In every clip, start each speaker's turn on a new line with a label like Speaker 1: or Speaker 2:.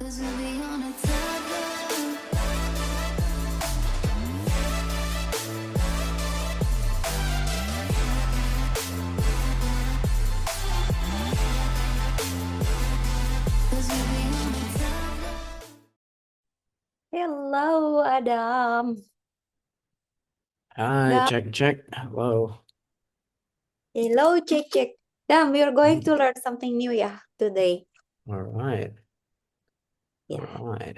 Speaker 1: Hello, Adam.
Speaker 2: Hi,
Speaker 1: Dam,
Speaker 2: check. Hello.
Speaker 1: hello, check. Dam, we are going to learn something new, yeah, today.
Speaker 2: All right. All
Speaker 1: Yeah,
Speaker 2: right.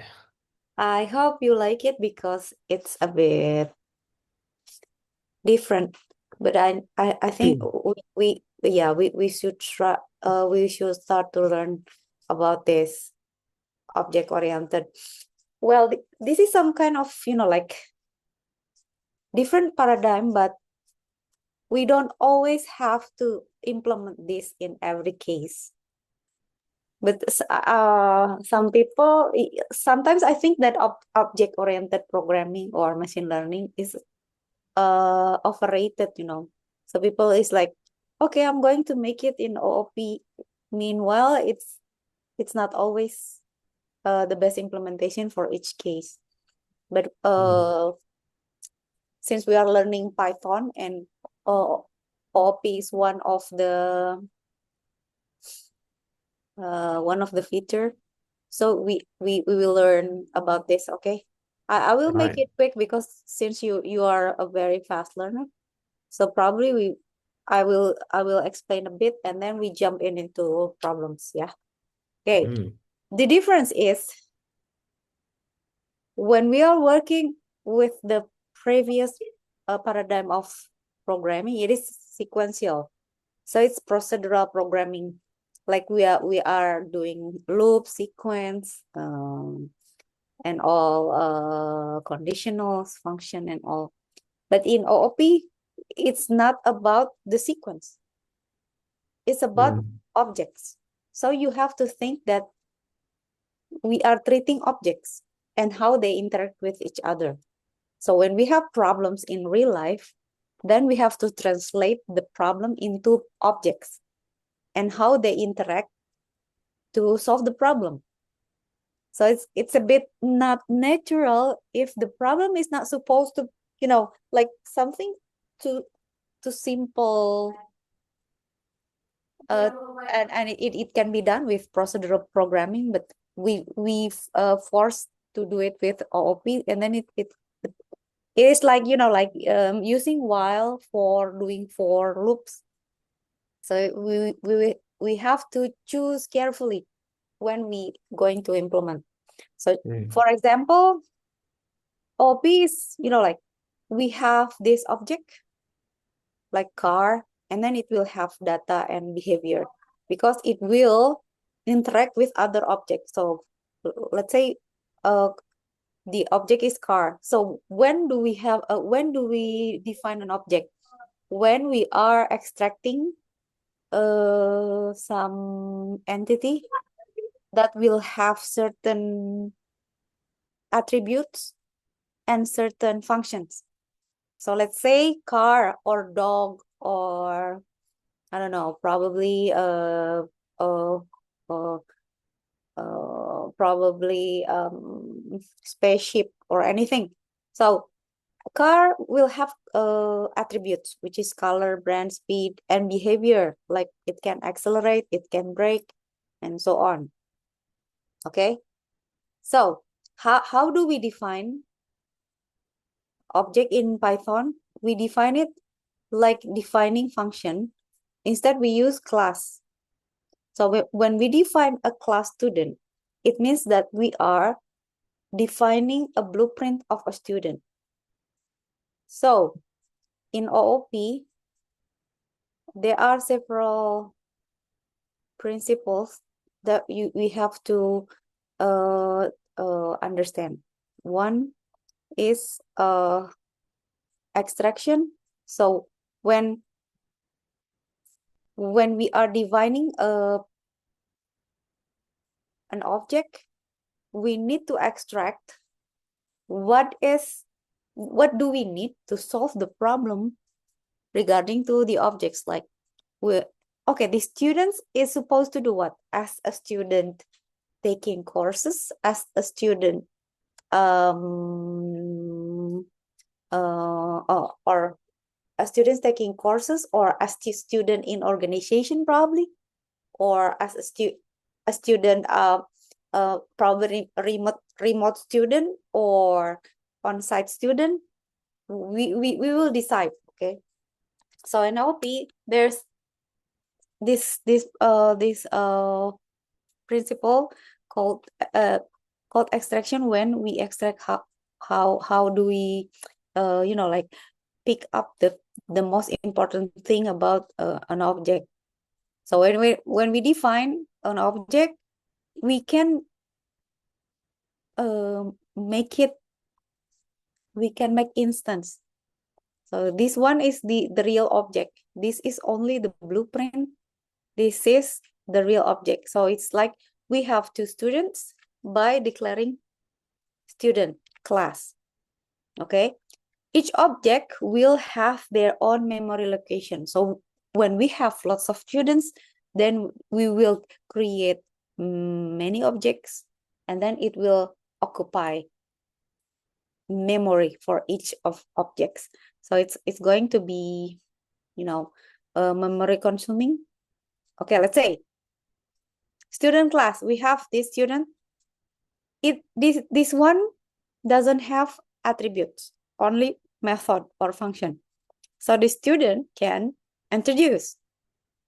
Speaker 1: I hope you like it because it's a bit different. But I think we should try. We should start to learn about this object oriented. Well, this is some kind of like different paradigm, but we don't always have to implement this in every case. But some people, sometimes I think that object-oriented programming or machine learning is overrated, So people is like, okay, I'm going to make it in OOP. Meanwhile, it's not always the best implementation for each case. But since we are learning Python and OOP is one of the feature. So we will learn about this, okay? I will make
Speaker 2: Right.
Speaker 1: it quick because since you are a very fast learner, so probably I will explain a bit and then we jump into problems, yeah. Okay.
Speaker 2: Mm.
Speaker 1: The difference is when we are working with the previous paradigm of programming, it is sequential. So it's procedural programming. Like we are doing loop sequence and all conditionals, function and all. But in OOP, it's not about the sequence. It's about
Speaker 2: Mm.
Speaker 1: objects. So you have to think that we are treating objects and how they interact with each other. So when we have problems in real life, then we have to translate the problem into objects and how they interact to solve the problem. So it's a bit not natural if the problem is not supposed to, like something too simple. Uh, and it can be done with procedural programming, but we forced to do it with OOP, and then it is like like using while for doing for loops. So we have to choose carefully when we going to implement. So
Speaker 2: Mm.
Speaker 1: for example, OP is, like we have this object like car, and then it will have data and behavior because it will interact with other objects. So let's say the object is car. So when do we define an object? When we are extracting some entity that will have certain attributes and certain functions. So let's say car or dog or I don't know, probably uh, uh, probably spaceship or anything. So a car will have attributes, which is color, brand, speed, and behavior. Like it can accelerate, it can brake, and so on. Okay. So how do we define object in Python? We define it like defining function. Instead, we use class. So when we define a class student, it means that we are defining a blueprint of a student. So in OOP, there are several principles that we have to understand. One is extraction. So when we are defining an object, we need to extract what do we need to solve the problem regarding to the objects. Like okay, the students is supposed to do what as a student? taking courses as a student, or as students taking courses, or as student in organization probably, or as a student, probably remote student or on-site student. We will decide. Okay, so in OP there's this principle called extraction. When we extract, how do we like pick up the most important thing about an object. So when we define an object, we can make instance. So this one is the real object. This is only the blueprint. This is the real object. So it's like we have two students by declaring student class. Okay, each object will have their own memory location. So when we have lots of students, then we will create many objects, and then it will occupy memory for each of objects. So it's going to be, memory consuming. Okay, let's say student class. We have this student. This one doesn't have attributes, only method or function. So the student can introduce.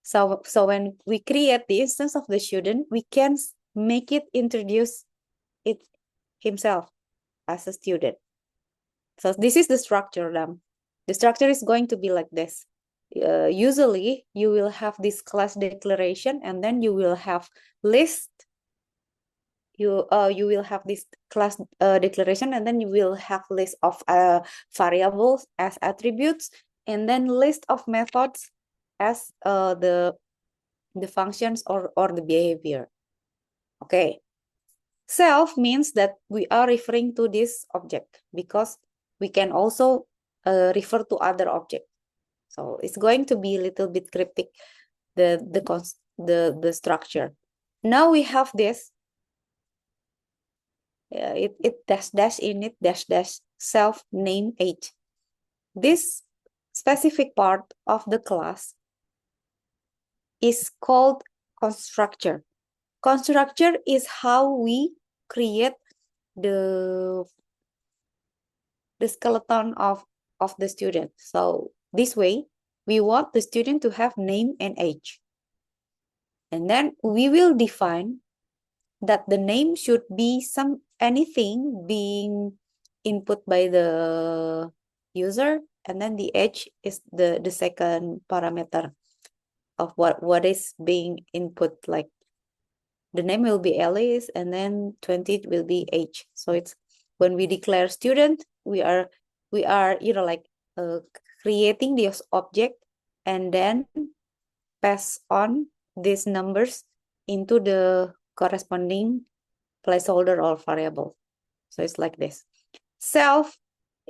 Speaker 1: So when we create the instance of the student, we can make it introduce it himself as a student. So this is the structure. The structure is going to be like this. Usually you will have this class declaration, and then you will have list. You will have this class declaration, and then you will have list of variables as attributes, and then list of methods as the functions or the behavior. Okay, self means that we are referring to this object, because we can also refer to other object. So it's going to be a little bit cryptic, the structure. Now we have this. It dash in it dash self name age. This specific part of the class is called constructor. Constructor is how we create the skeleton of the student. So this way, we want the student to have name and age. And then we will define that the name should be anything being input by the user, and then the age is the second parameter of what is being input. Like the name will be Alice, and then 20 will be age. So it's when we declare student, we are creating this object, and then pass on these numbers into the corresponding placeholder or variable. So it's like this. Self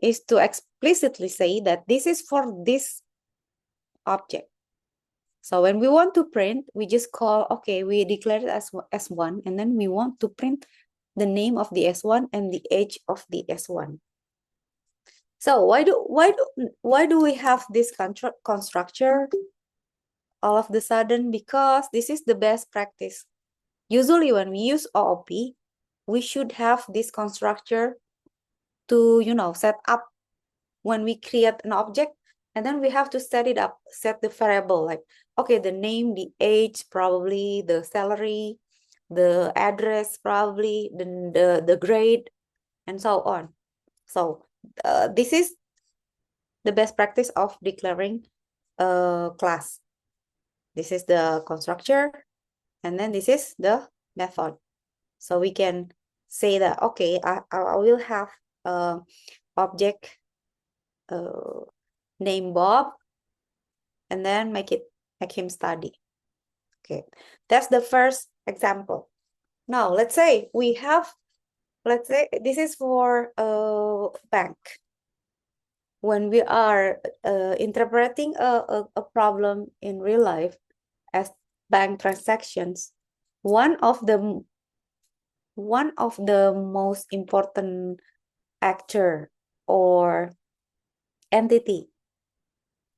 Speaker 1: is to explicitly say that this is for this object. So when we want to print, we just call, okay, we declare it as S1, and then we want to print the name of the S1 and the age of the S1. So why do we have this constructor all of the sudden? Because this is the best practice. Usually when we use OOP, we should have this constructor to, set up when we create an object, and then we have to set it up, set the variable, like, okay, the name, the age, probably the salary, the address, probably the grade, and so on. So this is the best practice of declaring a class. This is the constructor, and then this is the method. So we can say that, okay, I will have object name Bob, and then make him study. Okay, that's the first example. Now let's say this is for a bank. When we are interpreting a problem in real life as bank transactions, one of the one of the most important actor or entity,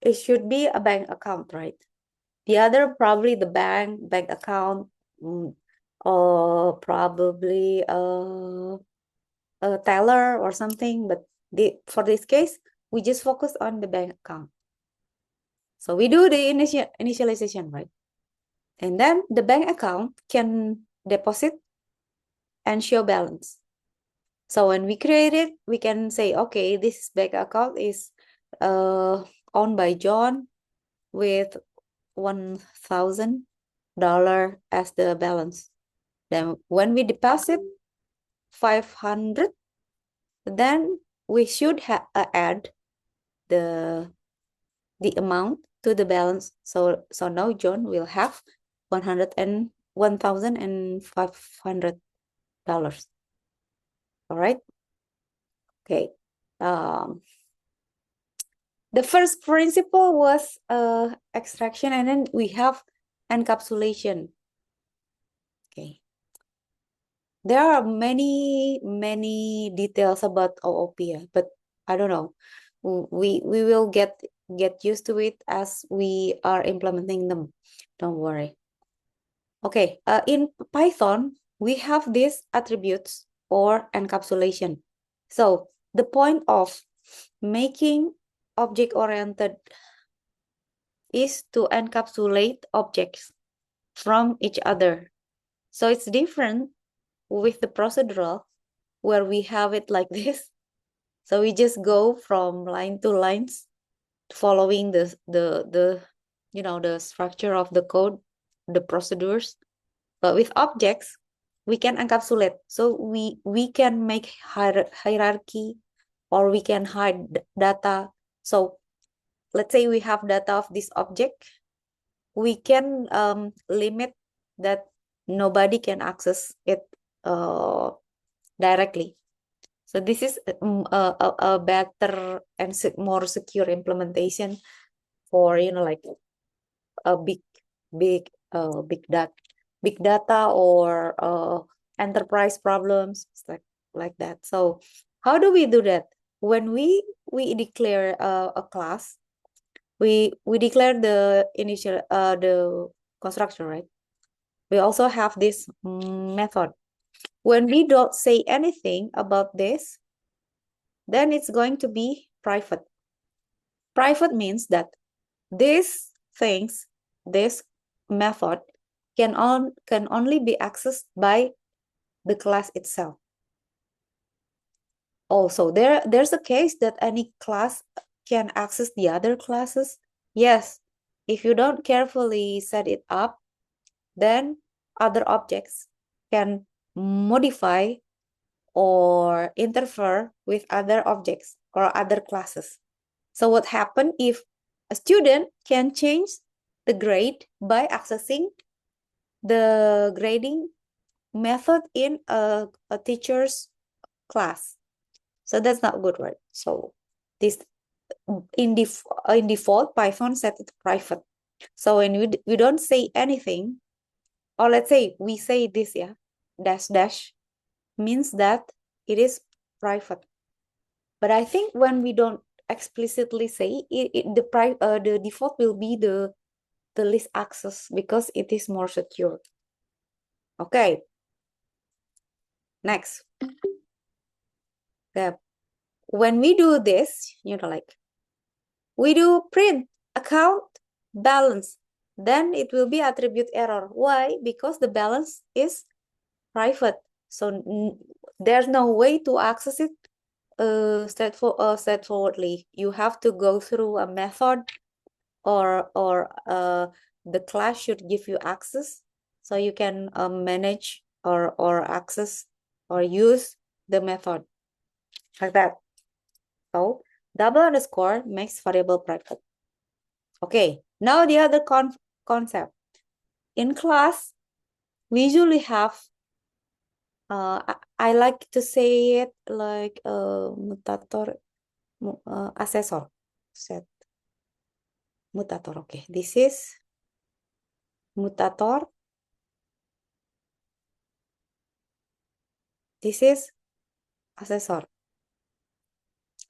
Speaker 1: it should be a bank account, right? The other probably the bank account, or probably a teller or something. But for this case, we just focus on the bank account. So we do the initialization, right? And then the bank account can deposit and show balance. So when we create it, we can say, okay, this bank account is owned by John with $1,000 as the balance. Then when we deposit 500, then we should add the amount to the balance. So now John will have $1,500. All right. Okay. The first principle was extraction, and then we have encapsulation. Okay. There are many details about OOP, but I don't know. We will get used to it as we are implementing them. Don't worry. Okay, in Python, we have these attributes or encapsulation. So the point of making object-oriented is to encapsulate objects from each other. So it's different with the procedural where we have it like this. So we just go from line to lines following the the structure of the code, the procedures. But with objects, we can encapsulate. So we can make hierarchy, or we can hide data. So let's say we have data of this object, we can limit that nobody can access it directly. So this is a better and more secure implementation for like a big data or enterprise problems like that. So how do we do that? When we declare a class, we declare the initial the construction, right? We also have this method. When we don't say anything about this, then it's going to be private. Private means that these things, this method can only be accessed by the class itself. Also, there's a case that any class can access the other classes. Yes, if you don't carefully set it up, then other objects can modify or interfere with other objects or other classes. So what happens if a student can change the grade by accessing the grading method in a teacher's class? So that's not good, right? So this in default, Python set it private. So when we don't say anything, or let's say we say this, yeah, dash means that it is private. But I think when we don't explicitly say the default will be the least access because it is more secure. Okay. Next. Okay. When we do this, like we do print account balance, then it will be attribute error. Why? Because the balance is private. So there's no way to access it straightforwardly. You have to go through a method, or the class should give you access so you can manage or access or use the method like that. So double underscore makes variable private. Okay, now the other concept. In class, we usually have I like to say it like mutator assessor set mutator. Okay, this is mutator This is accessor.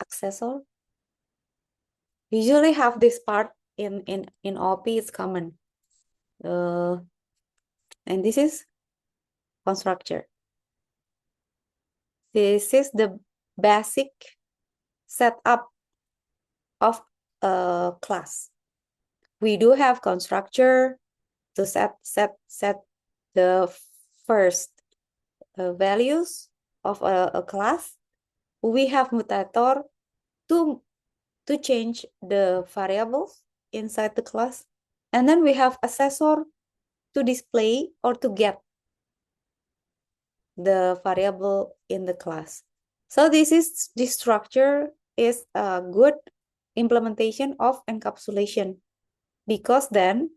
Speaker 1: Accessor. Usually have this part in OP, it's common. And this is constructor. This is the basic setup of a class. We do have constructor to set the first values of a class. We have mutator to change the variables inside the class. And then we have assessor to display or to get the variable in the class. So this structure is a good implementation of encapsulation, because then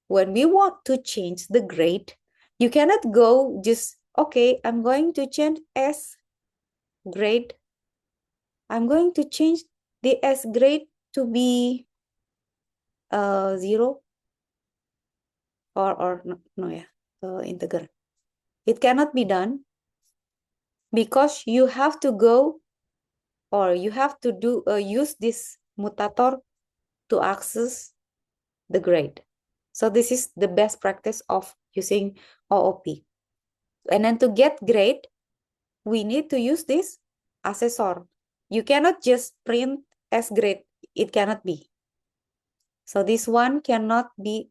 Speaker 1: when we want to change the grade, you cannot go just, okay, I'm going to change S grade. I'm going to change the S grade to be 0 or no, yeah, integer. It cannot be done because you have to go, or you have to do use this mutator to access the grade. So this is the best practice of using OOP. And then to get grade, we need to use this assessor. You cannot just print S grade. It cannot be. So this one cannot be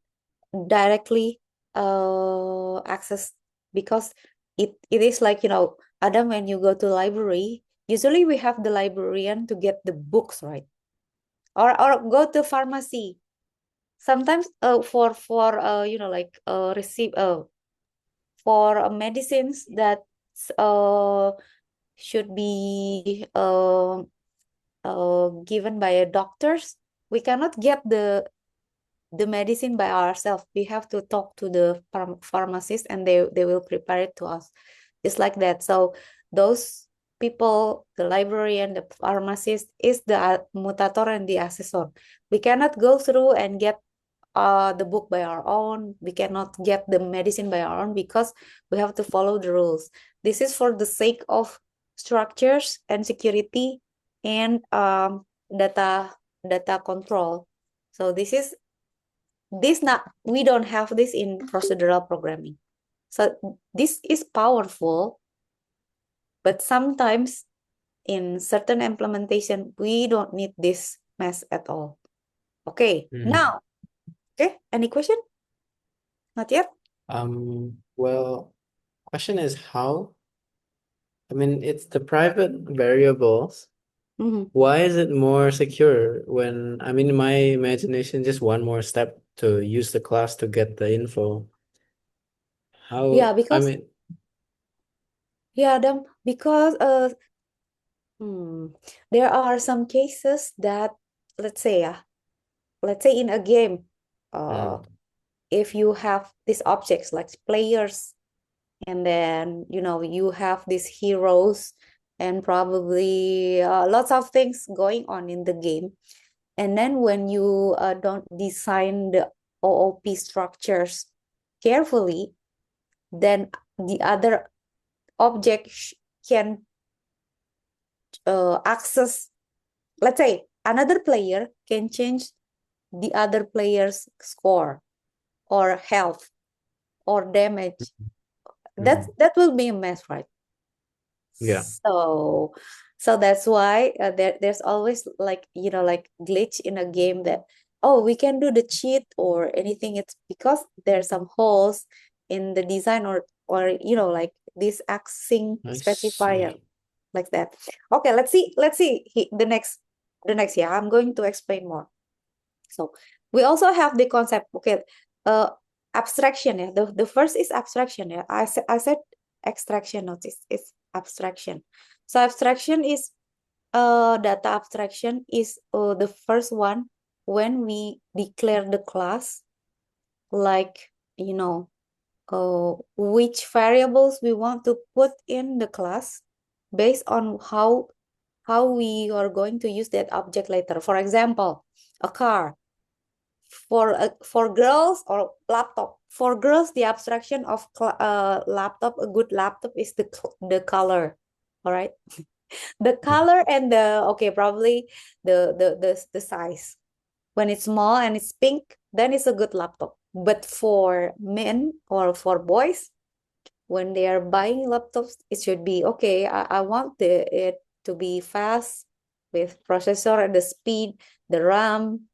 Speaker 1: directly accessed, because it is like, Adam, when you go to library, usually we have the librarian to get the books, right? Or go to pharmacy. Sometimes for receive for medicines that should be given by a doctors, we cannot get the medicine by ourselves. We have to talk to the pharmacist, and they will prepare it to us, just like that. So those people, the librarian, the pharmacist, is the mutator and the assessor. We cannot go through and get the book by our own. We cannot get the medicine by our own, because we have to follow the rules. This is for the sake of structures and security and data control. So we don't have this in procedural programming. So this is powerful, but sometimes in certain implementation, we don't need this mess at all. Okay, now, okay, any question? Not yet?
Speaker 2: Well, question is how? I mean, it's the private variables. Why is it more secure when, I mean, in my imagination, just one more step to use the class to get the info. How,
Speaker 1: Yeah,
Speaker 2: I
Speaker 1: because
Speaker 2: mean,
Speaker 1: Adam, because there are some cases that, let's say in a game, if you have these objects like players, and then you have these heroes, and probably lots of things going on in the game, and then when you don't design the OOP structures carefully, then the other object can access, let's say another player can change the other player's score or health or damage. That will be a mess, right?
Speaker 2: yeah.
Speaker 1: So that's why there's always like glitch in a game, that we can do the cheat or anything. It's because there's some holes in the design, or like this accessing
Speaker 2: I
Speaker 1: specifier,
Speaker 2: see.
Speaker 1: like that. Okay, let's see the next yeah, I'm going to explain more. So we also have the concept, okay, abstraction. Yeah, the first is abstraction. Yeah, I said extraction, notice it's abstraction. So abstraction is data abstraction is the first one when we declare the class, like which variables we want to put in the class based on how we are going to use that object later. For example, a car. For girls, or laptop. For girls, the abstraction of laptop, a good laptop is the color, all right? The color and okay, probably the size. When it's small and it's pink, then it's a good laptop. But for men or for boys, when they are buying laptops, it should be okay. I want it to be fast with processor and the speed, the RAM,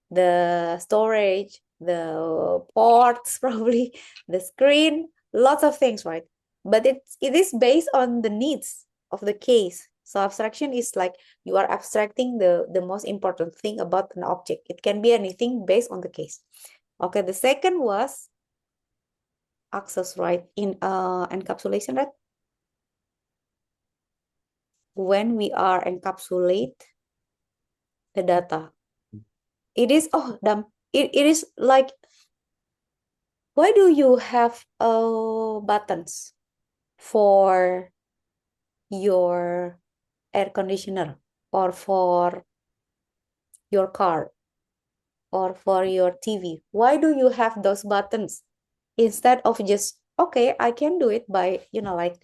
Speaker 1: the storage, the ports, probably the screen, lots of things, right? But it is based on the needs of the case. So abstraction is like you are abstracting the most important thing about an object. It can be anything based on the case. Okay, the second was access, right? In encapsulation, right? When we are encapsulate the data, it is it is like, why do you have buttons for your air conditioner or for your car or for your TV? Why do you have those buttons instead of just, okay, I can do it by, like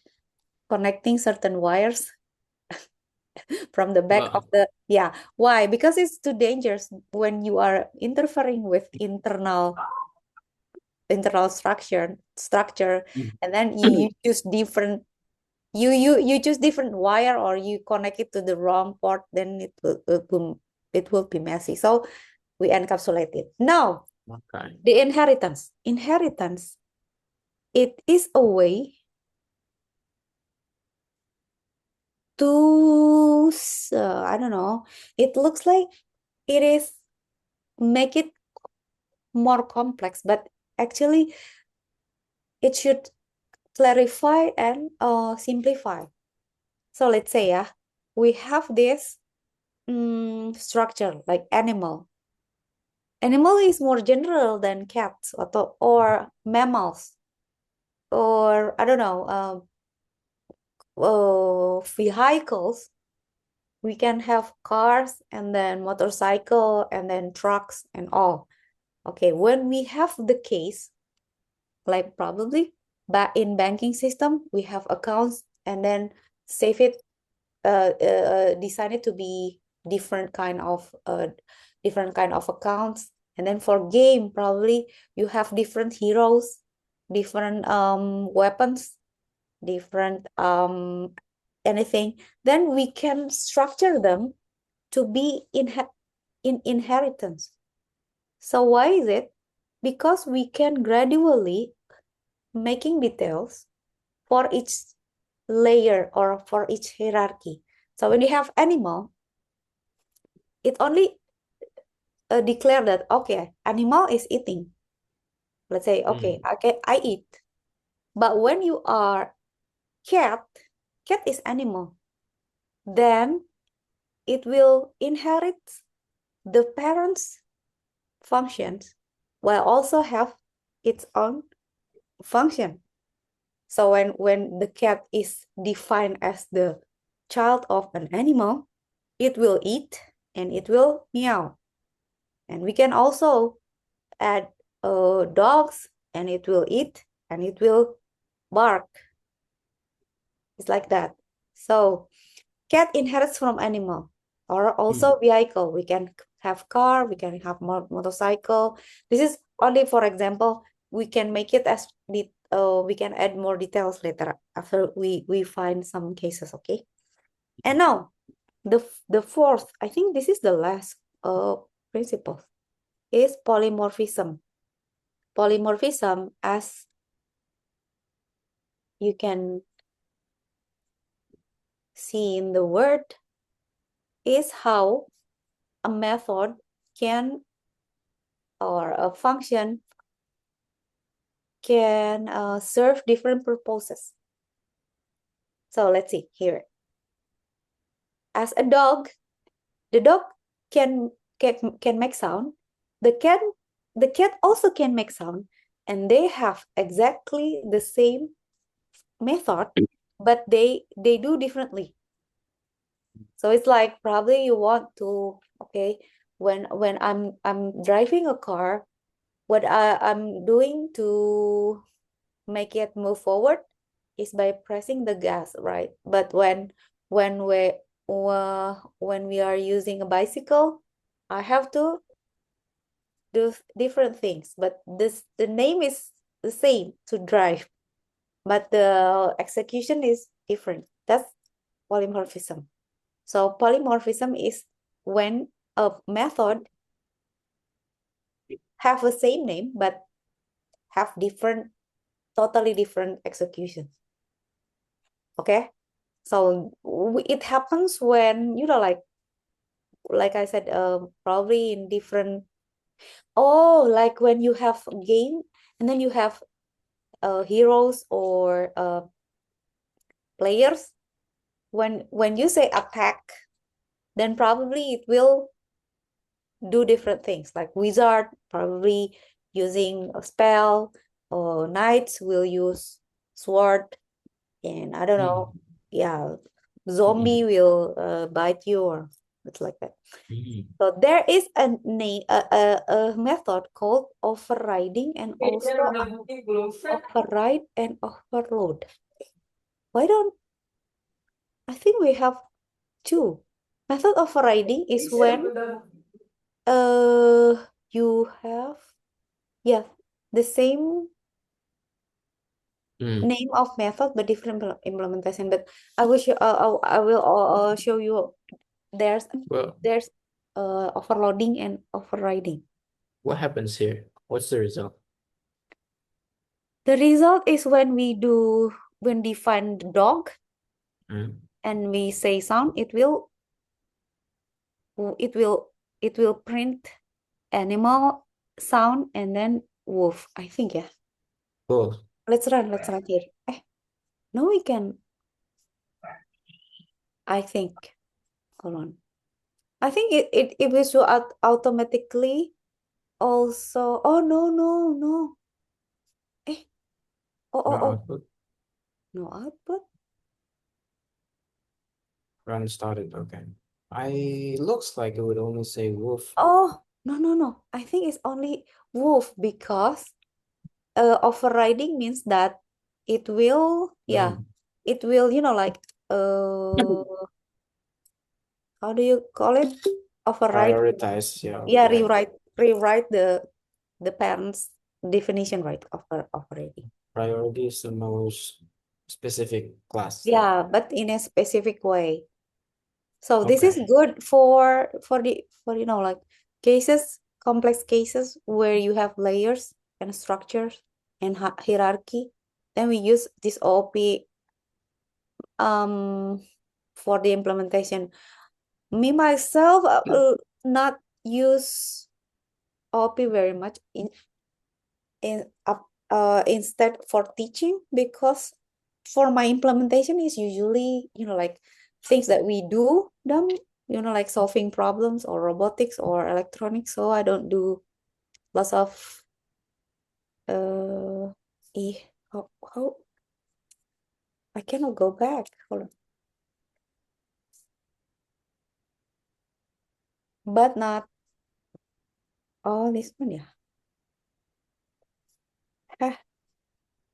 Speaker 1: connecting certain wires from the back of the, yeah. Why? Because it's too dangerous when you are interfering with internal structure, and then you choose different, you choose different wire, or you connect it to the wrong port, then it will be messy. So we encapsulate it. Now, the inheritance, it is a way to I don't know, it looks like it is make it more complex, but actually it should clarify and simplify. So let's say, yeah, we have this structure like animal. Animal is more general than cats or mammals, or I don't know, vehicles. We can have cars and then motorcycle and then trucks and all. Okay, when we have the case, like probably in banking system, we have accounts and then save it, design it to be different kind of accounts. And then for game, probably you have different heroes, different weapons, different anything. Then we can structure them to be in inheritance. So why is it? Because we can gradually making details for each layer or for each hierarchy. So when you have animal, it only declare that, okay, animal is eating. Let's say, okay, I eat. But when you are cat is animal. Then it will inherit the parents' functions while also have its own function. So when the cat is defined as the child of an animal, it will eat and it will meow. And we can also add dogs, and it will eat and it will bark. It's like that. So cat inherits from animal, or also vehicle. We can have car, we can have motorcycle. This is only for example. We can make it as we can add more details later after we find some cases. Okay. And now the fourth, I think this is the last principle, is polymorphism. Polymorphism, as you can see in the word, is how a method can, or a function can serve different purposes. So let's see here. As a dog, the dog can make sound. The cat also can make sound, and they have exactly the same method, but they do differently. So it's like probably you want to, okay, when I'm driving a car, what I'm doing to make it move forward is by pressing the gas, right? But when we when we are using a bicycle, I have to do different things, but the name is the same, to drive, but the execution is different. That's polymorphism. So polymorphism is when a method have the same name but have totally different executions. Okay, so it happens when, like I said, probably in different. Oh, like when you have a game and then you have heroes or players. When you say attack, then probably it will do different things. Like wizard probably using a spell, or knights will use sword, and I don't know, yeah, zombie will bite you, or it's like that. So there is a name, a method called overriding and also override and overload. Why don't I think we have two? Method overriding is when you have, yeah, the same name of method but different implementation. But I wish I will show you. There's
Speaker 2: Well,
Speaker 1: there's overloading and overriding.
Speaker 2: what happens here? What's the result?
Speaker 1: The result is when when we find dog and we say sound, it will it will print animal sound and then wolf, I think, yeah.
Speaker 2: Cool.
Speaker 1: Let's run here. No, we can, I think. Hold on. I think it will show automatically also. Oh, no. Eh,
Speaker 2: No
Speaker 1: oh.
Speaker 2: output.
Speaker 1: No output.
Speaker 2: Run started. Okay. Looks like it would only say wolf.
Speaker 1: Oh, no. I think it's only wolf because overriding means that it will, it will, like, how do you call it? Override.
Speaker 2: Prioritize. Yeah.
Speaker 1: Yeah,
Speaker 2: Like
Speaker 1: rewrite the parents' definition, right, of overriding.
Speaker 2: priority is the most specific class.
Speaker 1: Yeah, but in a specific way. So this is
Speaker 2: Okay.
Speaker 1: good for like complex cases where you have layers and structures and hierarchy. Then we use this OP for the implementation. Me myself not use OP very much instead for teaching, because for my implementation is usually like things that we do them, like solving problems or robotics or electronics. So I don't do lots of how I cannot go back. Hold on. But not this one, yeah.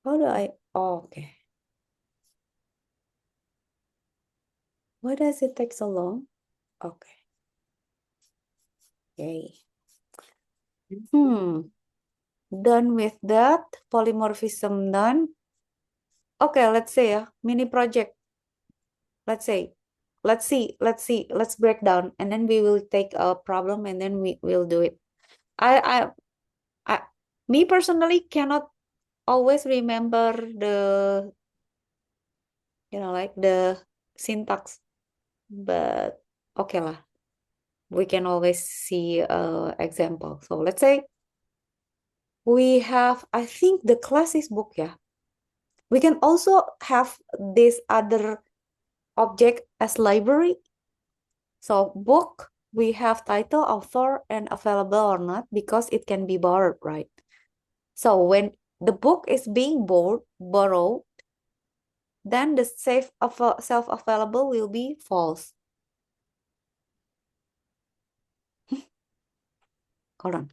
Speaker 1: How do I? Oh, okay. Why does it take so long? Okay. Yay. Done with that. Polymorphism done. Okay, let's say a mini project. Let's say, let's see, let's break down, and then we will take a problem and then we will do it. I me personally cannot always remember the like the syntax, but okay lah. We can always see example. So let's say we have, I think the class is book, yeah. We can also have this other object as library. So book, we have title, author, and available or not, because it can be borrowed, right? So when the book is being borrowed, then the self-available will be false. Hold on.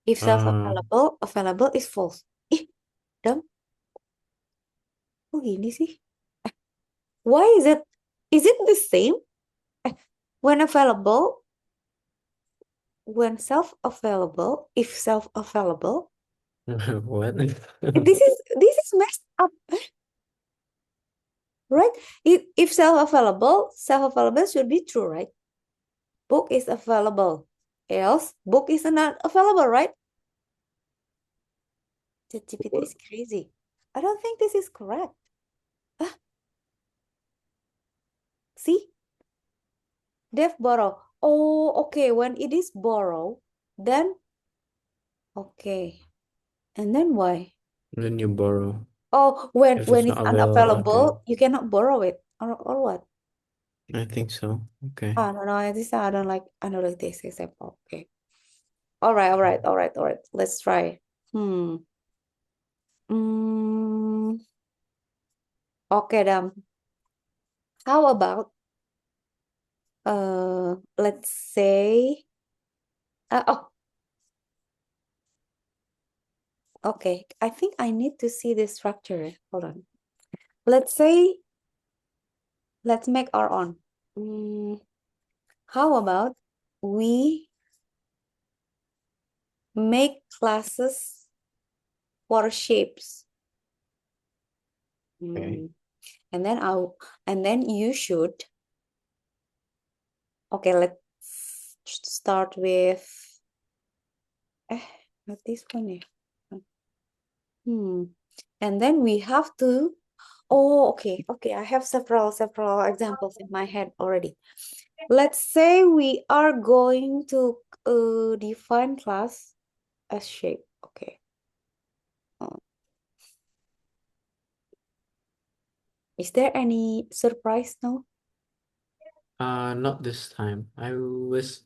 Speaker 1: If self-available, available is false. Ih, dumb. Kok gini sih? Why is it? Is it the same? When available, when self-available, if self-available,
Speaker 2: What?
Speaker 1: this is messed up, right? If self-available should be true, right? Book is available, else book is not available, right? ChatGPT is crazy. I don't think this is correct. Ah, see, Dev borrow. Oh, okay. When it is borrow, then okay. And then why?
Speaker 2: Then you borrow.
Speaker 1: Oh,
Speaker 2: If it's
Speaker 1: when it's
Speaker 2: not available, okay.
Speaker 1: unavailable, you cannot borrow it. Or what?
Speaker 2: I think so. Okay.
Speaker 1: I don't know. This I don't like this example. Okay. All right. Let's try. Hmm. Mm, okay, how about let's say oh, okay. I think I need to see the structure. Hold on. Let's say let's make our own. How about we make classes for shapes?
Speaker 2: Okay.
Speaker 1: And then you should, okay, let's start with not this one. And then we have to, oh, okay, I have several examples in my head already. Let's say we are going to define class as shape. Okay. Is there any surprise now?
Speaker 2: Not this time. I was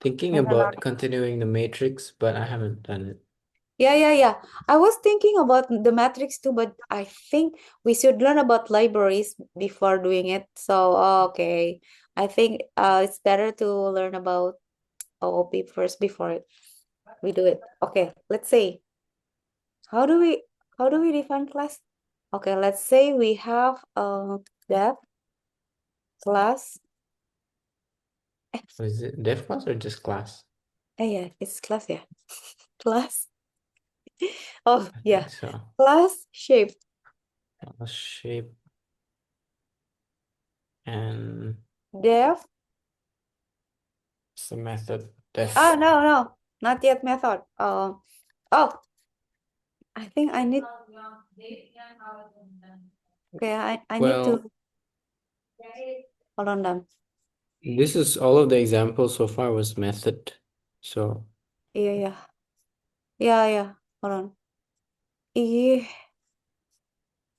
Speaker 2: thinking
Speaker 1: No.
Speaker 2: about continuing the matrix, but I haven't done it.
Speaker 1: Yeah. I was thinking about the matrix too, but I think we should learn about libraries before doing it. So, okay. I think it's better to learn about OOP first before we do it. Okay, let's say, how do we define class? Okay, let's say we have dev class.
Speaker 2: Is it dev class or just class?
Speaker 1: Yeah, it's class, yeah. Class. Oh,
Speaker 2: I
Speaker 1: yeah.
Speaker 2: think so.
Speaker 1: Class shape.
Speaker 2: Shape and
Speaker 1: Dev.
Speaker 2: it's the method def.
Speaker 1: Oh, no. Not yet method. Oh, I think I need, okay, I need to,
Speaker 2: Well,
Speaker 1: hold on, them.
Speaker 2: this is all of the examples so far was method. So
Speaker 1: Yeah. Yeah. Hold on. Yeah.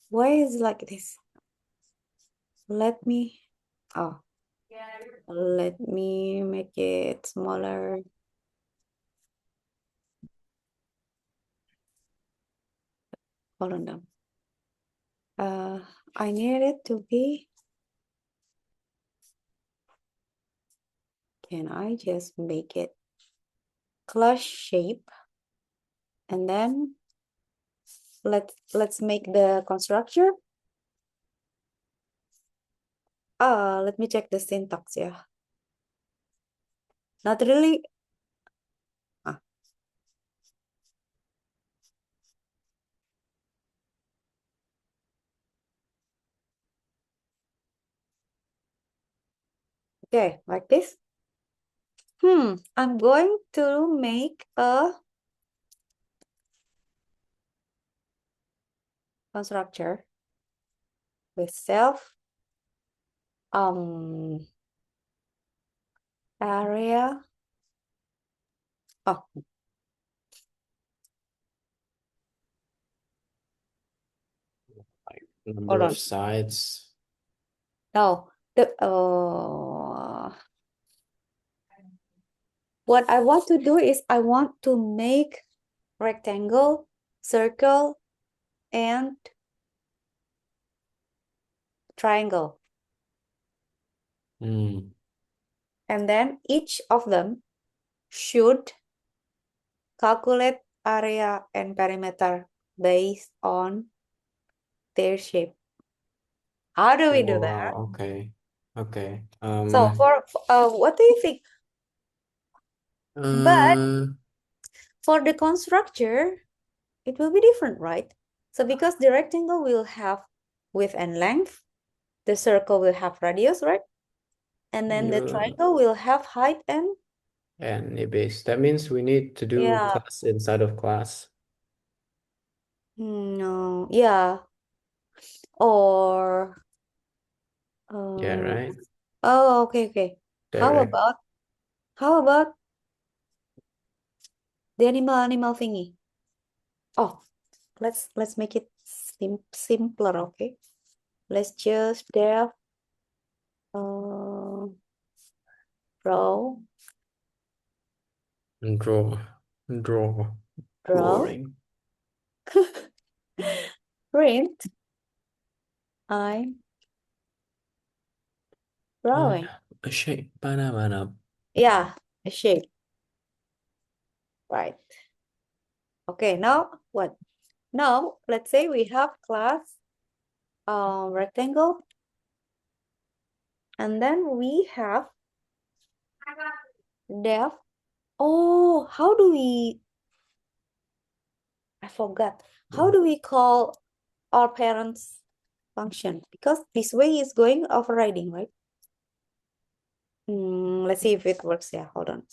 Speaker 1: Why is it like this? Let me, oh, let me make it smaller. Hold on, them. I need it to be, can I just make it class shape? And then let's make the constructor. Let me check the syntax, yeah. Not really. Okay, like this. I'm going to make a constructor with self area. Oh,
Speaker 2: like
Speaker 1: hold
Speaker 2: number of
Speaker 1: on.
Speaker 2: sides.
Speaker 1: No, what I want to do is I want to make rectangle, circle, and triangle.
Speaker 2: Mm.
Speaker 1: And then each of them should calculate area and perimeter based on their shape. How do we do that?
Speaker 2: Wow, okay. Okay.
Speaker 1: So for what do you think? But for the constructor, it will be different, right? So because the rectangle will have width and length, the circle will have radius, right? And then the triangle will have height and
Speaker 2: base. That means we need to do
Speaker 1: yeah.
Speaker 2: class inside of class.
Speaker 1: No, yeah. Or
Speaker 2: Yeah, right?
Speaker 1: oh, okay, okay. How
Speaker 2: Direct.
Speaker 1: about the animal thingy? Oh, let's make it simpler, okay? Let's just have draw
Speaker 2: Draw. Drawing.
Speaker 1: print. I'm drawing.
Speaker 2: A shape. Banana.
Speaker 1: Yeah, a shape. Right. Okay, now what? Now let's say we have class rectangle, and then we have depth. Oh, how do we? I forgot. How do we call our parents' function? Because this way is going overriding, right? Let's see if it works. Yeah, hold on.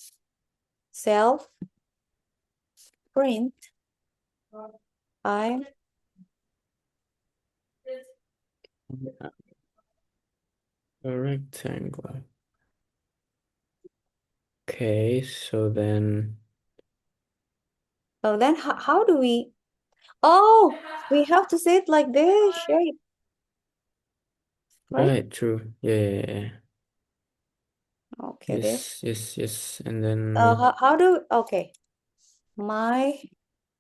Speaker 1: Self print. I'm
Speaker 2: A rectangle. Okay, so then
Speaker 1: so then how do we? Oh, we have to say it like this shape, right?
Speaker 2: right, true. Yeah.
Speaker 1: Okay, this.
Speaker 2: Yes. And then
Speaker 1: How do okay? My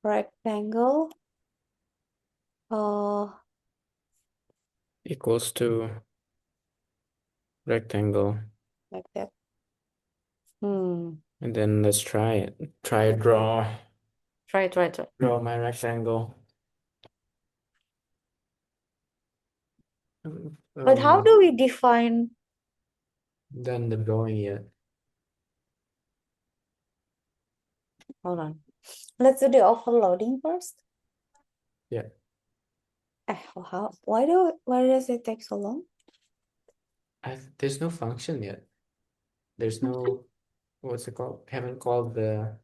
Speaker 1: rectangle
Speaker 2: equals to rectangle.
Speaker 1: like that.
Speaker 2: And then let's try it. Try draw.
Speaker 1: Try.
Speaker 2: Draw my rectangle.
Speaker 1: But how do we define?
Speaker 2: Done the drawing yet.
Speaker 1: Hold on. Let's do the overloading first.
Speaker 2: Yeah.
Speaker 1: Why does it take so long?
Speaker 2: There's no function yet. There's no, what's it called? Haven't called the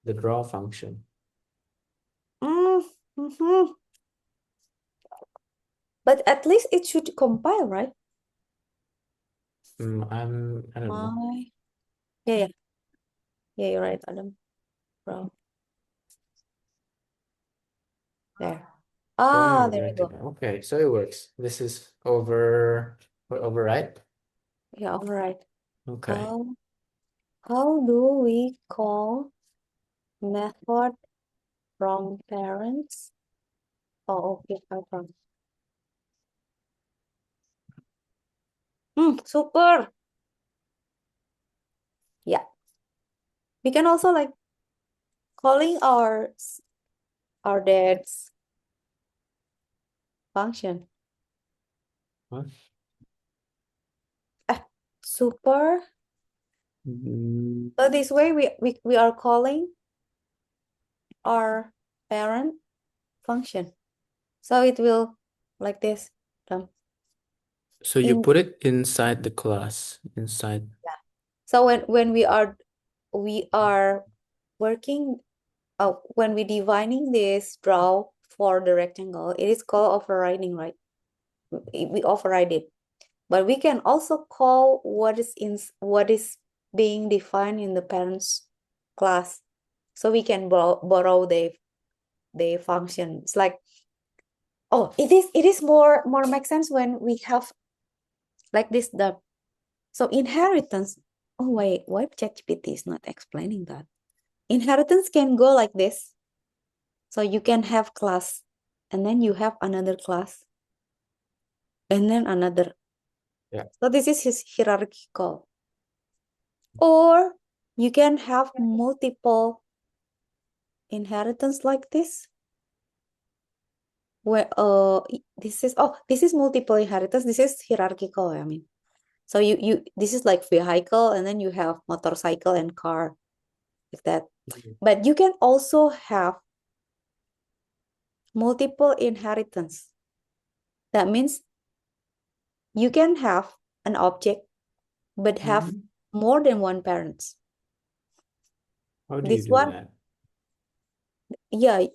Speaker 2: draw function.
Speaker 1: Mm-hmm. But at least it should compile, right?
Speaker 2: I don't know.
Speaker 1: Yeah. Yeah, you're right, Adam. Bro. There.
Speaker 2: Draw
Speaker 1: There we go.
Speaker 2: rectangle. Okay, so it works. This is override.
Speaker 1: Yeah, all right.
Speaker 2: Okay.
Speaker 1: How do we call method from parents? Oh, okay, from. Super. Yeah. We can also like calling our dad's function.
Speaker 2: What?
Speaker 1: Super. So this way we are calling our parent function. So it will like this.
Speaker 2: So you put it inside the class, inside.
Speaker 1: Yeah. So when we are working when we defining this draw for the rectangle, it is called overriding, right? We override it. But we can also call what is being defined in the parents class. So we can borrow the function. It's like, oh, it is more make sense when we have like this so inheritance. Oh wait, why ChatGPT is not explaining that? Inheritance can go like this. So you can have class, and then you have another class, and then another.
Speaker 2: Yeah.
Speaker 1: So this is his hierarchical. Or you can have multiple inheritance like this, where this is multiple inheritance. This is hierarchical, I mean. So this is like vehicle, and then you have motorcycle and car, like that. But you can also have multiple inheritance. That means you can have an object but have more than one parents.
Speaker 2: How do you
Speaker 1: This
Speaker 2: do
Speaker 1: one,
Speaker 2: that?
Speaker 1: yeah,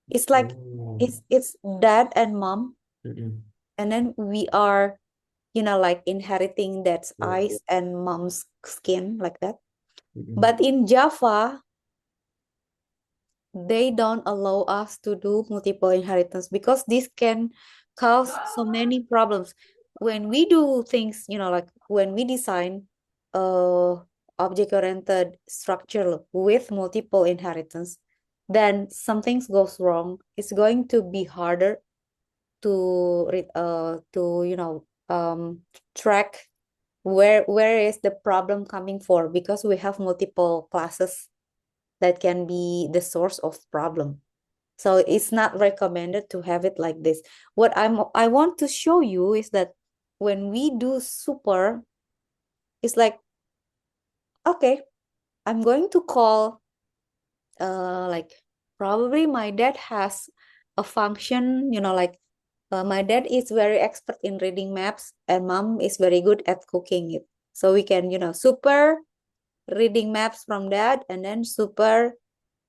Speaker 1: it's like
Speaker 2: Oh.
Speaker 1: it's dad and mom,
Speaker 2: Mm-mm.
Speaker 1: and then we are, like inheriting dad's
Speaker 2: Yeah.
Speaker 1: eyes and mom's skin, like that.
Speaker 2: Mm-mm.
Speaker 1: But in Java, they don't allow us to do multiple inheritance because this can cause so many problems. When we do things, like when we design object-oriented structure with multiple inheritance, then something goes wrong. It's going to be harder to track where is the problem coming for, because we have multiple classes that can be the source of problem. So it's not recommended to have it like this. What I want to show you is that when we do super, it's like, okay, I'm going to call like probably my dad has a function, like my dad is very expert in reading maps and mom is very good at cooking it. So we can, super reading maps from dad and then super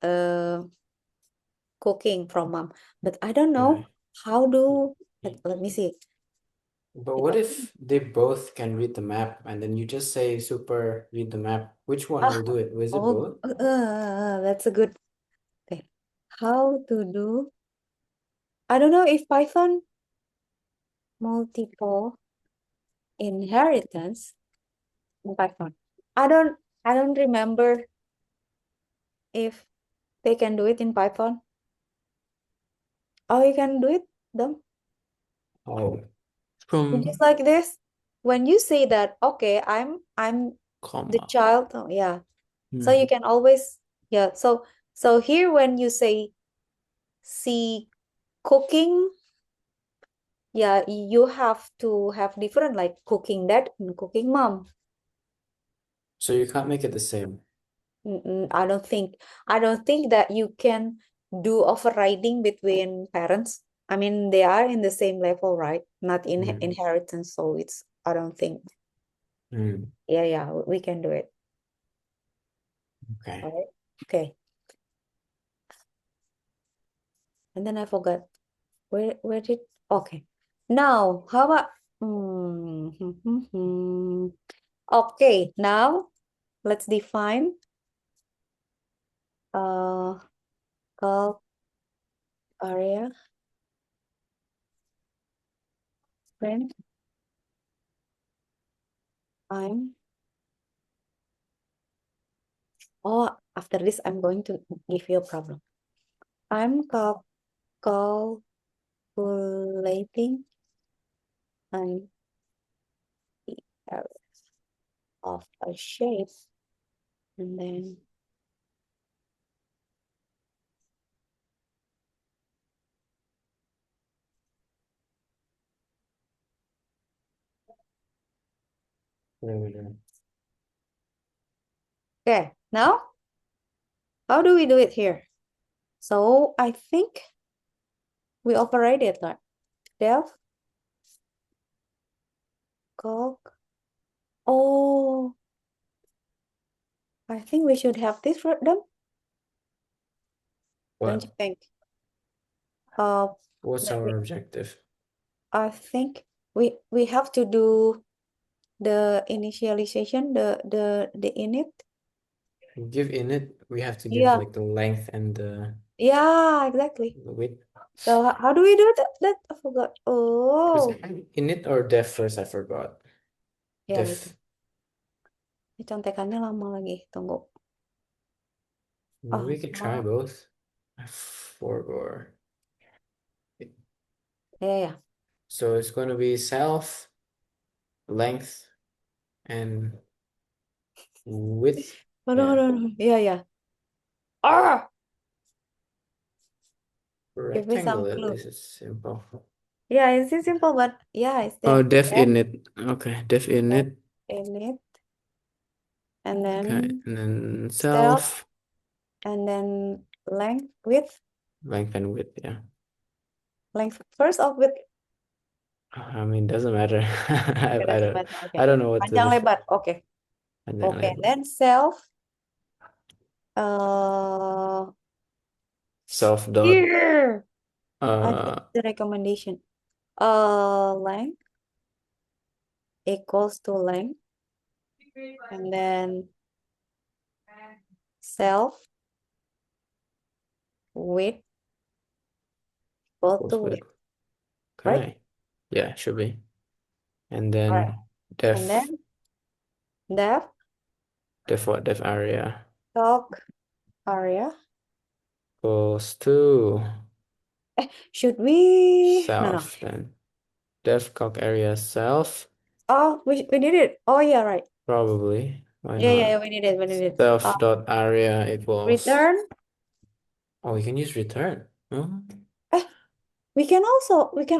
Speaker 1: uh cooking from mom. But I don't know
Speaker 2: Okay.
Speaker 1: how do, let me see.
Speaker 2: But what if they both can read the map and then you just say super read the map? Which one
Speaker 1: Ah,
Speaker 2: will do it? Was it
Speaker 1: oh,
Speaker 2: both?
Speaker 1: that's a good thing. How to do? I don't know if Python multiple inheritance in Python. I don't I don't remember if they can do it in Python. Oh, you can do it, them.
Speaker 2: Oh,
Speaker 1: Just
Speaker 2: from
Speaker 1: like this. When you say that, okay, I'm the
Speaker 2: comma.
Speaker 1: child. Oh, yeah. So you
Speaker 2: Hmm.
Speaker 1: can always, yeah. So here when you say see cooking, yeah, you have to have different, like cooking dad and cooking mom.
Speaker 2: So you can't make it the same.
Speaker 1: I don't think that you can do overriding between parents. I mean, they are in the same level, right? Not in
Speaker 2: Hmm.
Speaker 1: inheritance, so I don't think.
Speaker 2: Hmm.
Speaker 1: Yeah, we can do it.
Speaker 2: Okay.
Speaker 1: All right. Okay. And then I forgot where did, okay. Now, how about okay, now let's define uh call area friend. I'm Oh, after this I'm going to give you a problem. I'm calculating an area of a shape, and then
Speaker 2: There we go.
Speaker 1: okay, now how do we do it here? So I think we operate it like def calc. Oh, I think we should have this for them, don't you
Speaker 2: What?
Speaker 1: think? Uh,
Speaker 2: What's
Speaker 1: let me,
Speaker 2: our objective?
Speaker 1: I think we have to do the initialization, the init.
Speaker 2: Give init, we have to give
Speaker 1: Yeah,
Speaker 2: like the length and the
Speaker 1: yeah, exactly.
Speaker 2: width.
Speaker 1: So how do we do that? I forgot.
Speaker 2: Was
Speaker 1: Oh,
Speaker 2: it init or def first? I forgot.
Speaker 1: ya itu.
Speaker 2: Def.
Speaker 1: Ini contekannya lama lagi. Tunggu.
Speaker 2: Maybe
Speaker 1: Oh,
Speaker 2: we could try both. I forgot.
Speaker 1: ya.
Speaker 2: So it's going to be self, length, and width.
Speaker 1: Aduh,
Speaker 2: Yeah.
Speaker 1: aduh, aduh. Ya. Ah, give me some
Speaker 2: Rectangle,
Speaker 1: clue.
Speaker 2: this is simple.
Speaker 1: Yeah, it's simple, but yeah, it's
Speaker 2: Oh,
Speaker 1: there.
Speaker 2: def
Speaker 1: Def,
Speaker 2: init. Okay, def init.
Speaker 1: init, and
Speaker 2: Okay,
Speaker 1: then
Speaker 2: and then
Speaker 1: self,
Speaker 2: self,
Speaker 1: and then length, width,
Speaker 2: length and width. Yeah.
Speaker 1: length first of width.
Speaker 2: I mean, doesn't matter.
Speaker 1: Okay, doesn't matter. Okay.
Speaker 2: I don't know what the
Speaker 1: Panjang lebar. Okay.
Speaker 2: panjang
Speaker 1: Okay.
Speaker 2: lebar.
Speaker 1: Then self. Uh,
Speaker 2: Self dot
Speaker 1: here. I think
Speaker 2: uh
Speaker 1: the recommendation. Length equals to length, and then self width equal
Speaker 2: equals
Speaker 1: to
Speaker 2: width.
Speaker 1: width, right?
Speaker 2: Okay. Yeah, should be. And
Speaker 1: All right.
Speaker 2: then
Speaker 1: And
Speaker 2: def
Speaker 1: then depth,
Speaker 2: def what? Def area
Speaker 1: talk area.
Speaker 2: equals to
Speaker 1: Should we? No, no.
Speaker 2: self then. Def calc area self,
Speaker 1: Oh, we need it. Oh, yeah, right.
Speaker 2: probably. Why
Speaker 1: Yeah, yeah,
Speaker 2: not?
Speaker 1: yeah, we need it. We need it.
Speaker 2: Self dot area equals.
Speaker 1: Return.
Speaker 2: Oh, you can use return. Oh,
Speaker 1: Eh, we can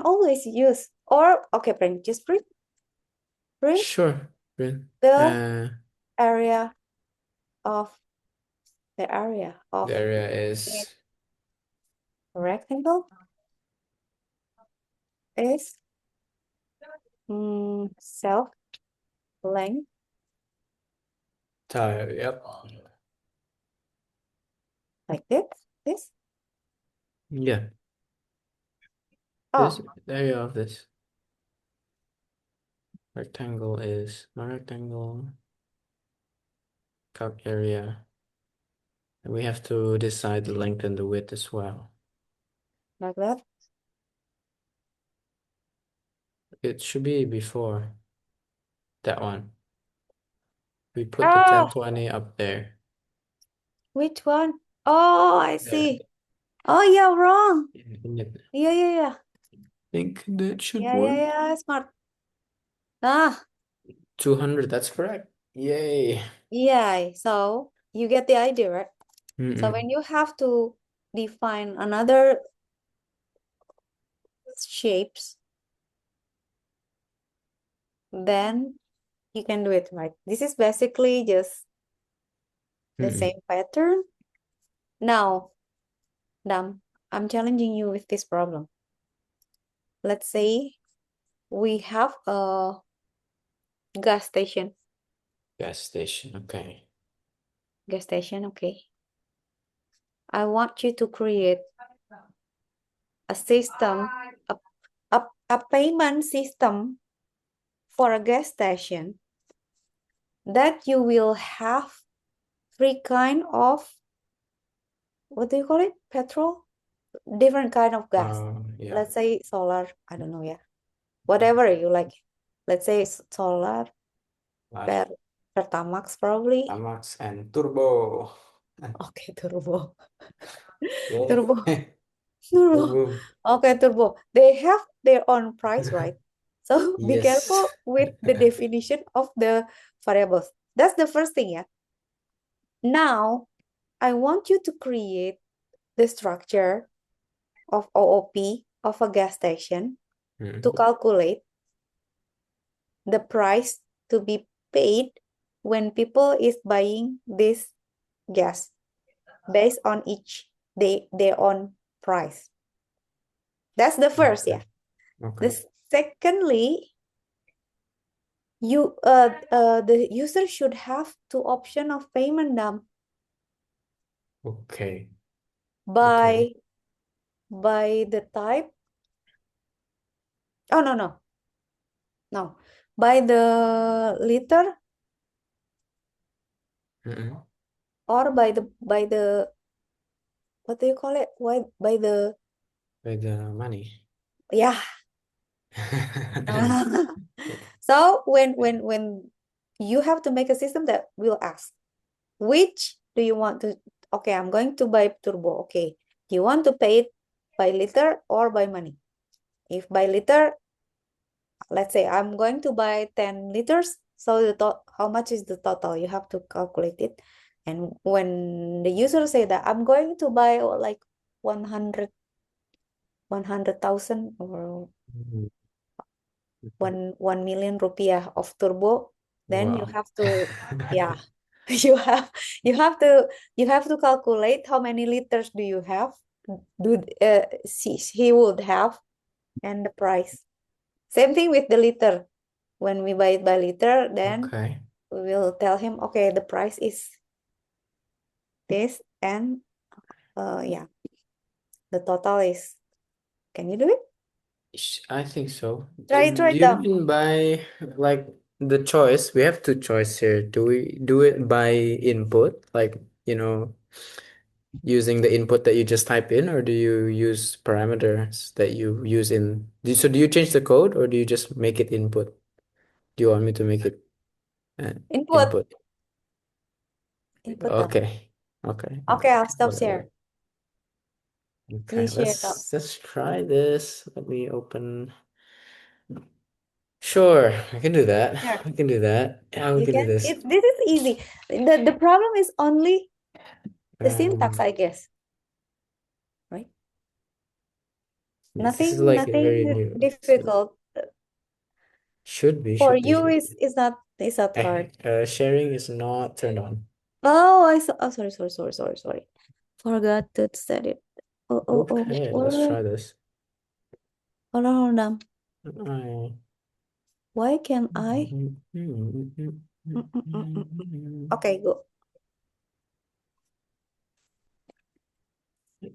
Speaker 1: always use, or, okay, print, just print
Speaker 2: sure. Print.
Speaker 1: the area of the
Speaker 2: The area is
Speaker 1: rectangle is self length
Speaker 2: tile. Yep.
Speaker 1: like this.
Speaker 2: Yeah. This
Speaker 1: Oh,
Speaker 2: the area of this rectangle is my rectangle calc area. And we have to decide the length and the width as well.
Speaker 1: like that.
Speaker 2: It should be before that one. We put the
Speaker 1: Oh,
Speaker 2: 1020 up there.
Speaker 1: which one? Oh, I
Speaker 2: There.
Speaker 1: see. Oh, yeah, wrong.
Speaker 2: I
Speaker 1: Yeah, yeah, yeah.
Speaker 2: think that should
Speaker 1: Yeah, yeah,
Speaker 2: work.
Speaker 1: yeah, smart. Ah,
Speaker 2: 200, that's correct. Yay.
Speaker 1: yeah. So you get the idea, right? So
Speaker 2: Mm-mm.
Speaker 1: when you have to define another shapes, then you can do it right. This is basically just the
Speaker 2: Mm-mm.
Speaker 1: same pattern. Now, Dam, I'm challenging you with this problem. Let's say we have a gas station.
Speaker 2: Gas station, okay.
Speaker 1: Gas station, okay. I want you to create a system, a payment system for a gas station that you will have three kind of, what do you call it? Petrol? Different kind of gas.
Speaker 2: Yeah.
Speaker 1: Let's say solar, I don't know, yeah. Whatever you like. Let's say solar, per Pertamax probably.
Speaker 2: Amax and turbo.
Speaker 1: Okay, turbo.
Speaker 2: Yeah.
Speaker 1: Turbo. Turbo.
Speaker 2: Turbo.
Speaker 1: Okay, turbo. They have their own price, right? So be
Speaker 2: Yes.
Speaker 1: careful with the definition of the variables. That's the first thing, yeah. Now, I want you to create the structure of OOP of a gas station to calculate the price to be paid when people is buying this gas based on each their own price. That's the first, yeah.
Speaker 2: Okay.
Speaker 1: The secondly, the user should have two option of payment now
Speaker 2: Okay.
Speaker 1: by the type. Oh, no, by the liter
Speaker 2: Mm-mm.
Speaker 1: or by the what do you call it? Why by the
Speaker 2: By the money.
Speaker 1: yeah. So when you have to make a system that will ask, which do you want to, okay, I'm going to buy turbo. Okay. Do you want to pay it by liter or by money? If by liter, let's say I'm going to buy 10 liters. So how much is the total? You have to calculate it. And when the user say that I'm going to buy like 100,000 or
Speaker 2: Mhm.
Speaker 1: 1 million rupiah of turbo, then you
Speaker 2: Wow.
Speaker 1: have to, yeah, you have you have to you have to calculate how many liters do you have, he would have, and the price. Same thing with the liter. When we buy it by liter, then
Speaker 2: Okay.
Speaker 1: we will tell him, okay, the price is this, and yeah, the total is. Can you do it?
Speaker 2: I think so.
Speaker 1: Try
Speaker 2: Do you
Speaker 1: them.
Speaker 2: mean by like the choice? We have two choice here. Do we do it by input, like, using the input that you just type in, or do you use parameters that you use so do you change the code or do you just make it input? Do you want me to make it
Speaker 1: Input.
Speaker 2: input?
Speaker 1: Input them.
Speaker 2: Okay. Okay. All
Speaker 1: Okay,
Speaker 2: right.
Speaker 1: I'll stop
Speaker 2: Whatever.
Speaker 1: share.
Speaker 2: Okay.
Speaker 1: Please share it out.
Speaker 2: Let's try this. Let me open. Sure, I can do that.
Speaker 1: Here.
Speaker 2: I can do that. Yeah, we
Speaker 1: You
Speaker 2: can do
Speaker 1: can.
Speaker 2: this.
Speaker 1: This is easy. The problem is only the syntax,
Speaker 2: Um,
Speaker 1: I guess. Right?
Speaker 2: this is like a very
Speaker 1: Nothing
Speaker 2: new, so
Speaker 1: difficult.
Speaker 2: should be,
Speaker 1: For
Speaker 2: should be,
Speaker 1: you
Speaker 2: should
Speaker 1: is not hard.
Speaker 2: sharing is not turned on.
Speaker 1: Oh, I saw. Oh, sorry. Forgot to set it. Oh.
Speaker 2: Okay, let's try this.
Speaker 1: Hold on.
Speaker 2: I,
Speaker 1: Why can I? Okay, go.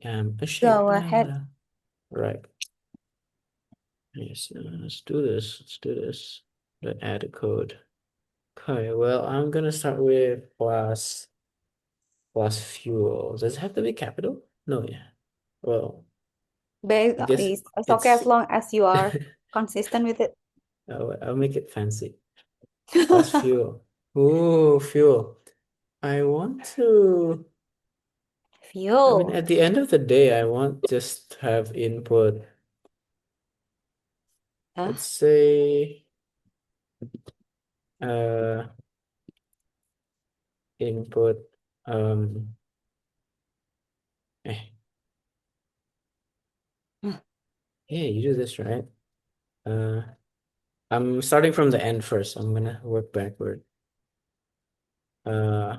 Speaker 2: am a
Speaker 1: Go
Speaker 2: shape.
Speaker 1: ahead.
Speaker 2: Right. Yes, let's do this. Let's do this. Let's add a code. Okay, well, I'm gonna start with plus fuel. Does it have to be capital? No, yeah. Well, I guess
Speaker 1: It's okay
Speaker 2: it's
Speaker 1: as long as you are consistent with it.
Speaker 2: I'll make it fancy. Plus fuel. Ooh, fuel. I want to, I mean,
Speaker 1: Fuel.
Speaker 2: at the end of the day, I want just to have input.
Speaker 1: Huh?
Speaker 2: Let's say uh input um eh,
Speaker 1: Huh.
Speaker 2: yeah, you do this right. Uh I'm starting from the end first. I'm gonna work backward. Uh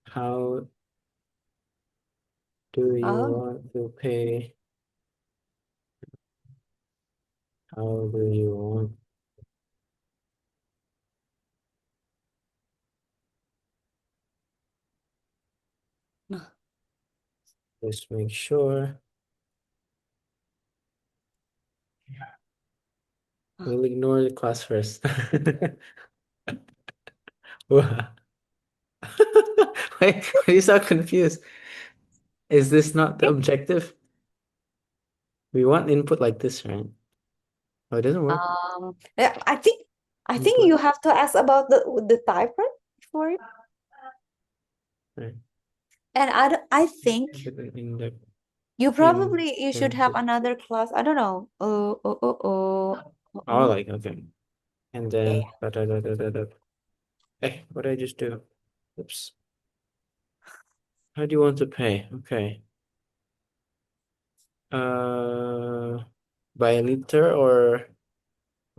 Speaker 2: how do you
Speaker 1: Oh,
Speaker 2: want to pay? How do you want
Speaker 1: no.
Speaker 2: Just make sure.
Speaker 1: Oh.
Speaker 2: We'll ignore the class first. Why why are you so confused? Is this not the objective? We want input like this, right? Oh, it doesn't work.
Speaker 1: Yeah, I think
Speaker 2: Input.
Speaker 1: you have to ask about the type right for it.
Speaker 2: Right.
Speaker 1: And I think
Speaker 2: Index
Speaker 1: you should have
Speaker 2: input.
Speaker 1: another class. I don't know.
Speaker 2: Oh, like, okay. And
Speaker 1: Yeah,
Speaker 2: then
Speaker 1: yeah.
Speaker 2: Hey, what did I just do? Oops. How do you want to pay? Okay. Uh, by liter or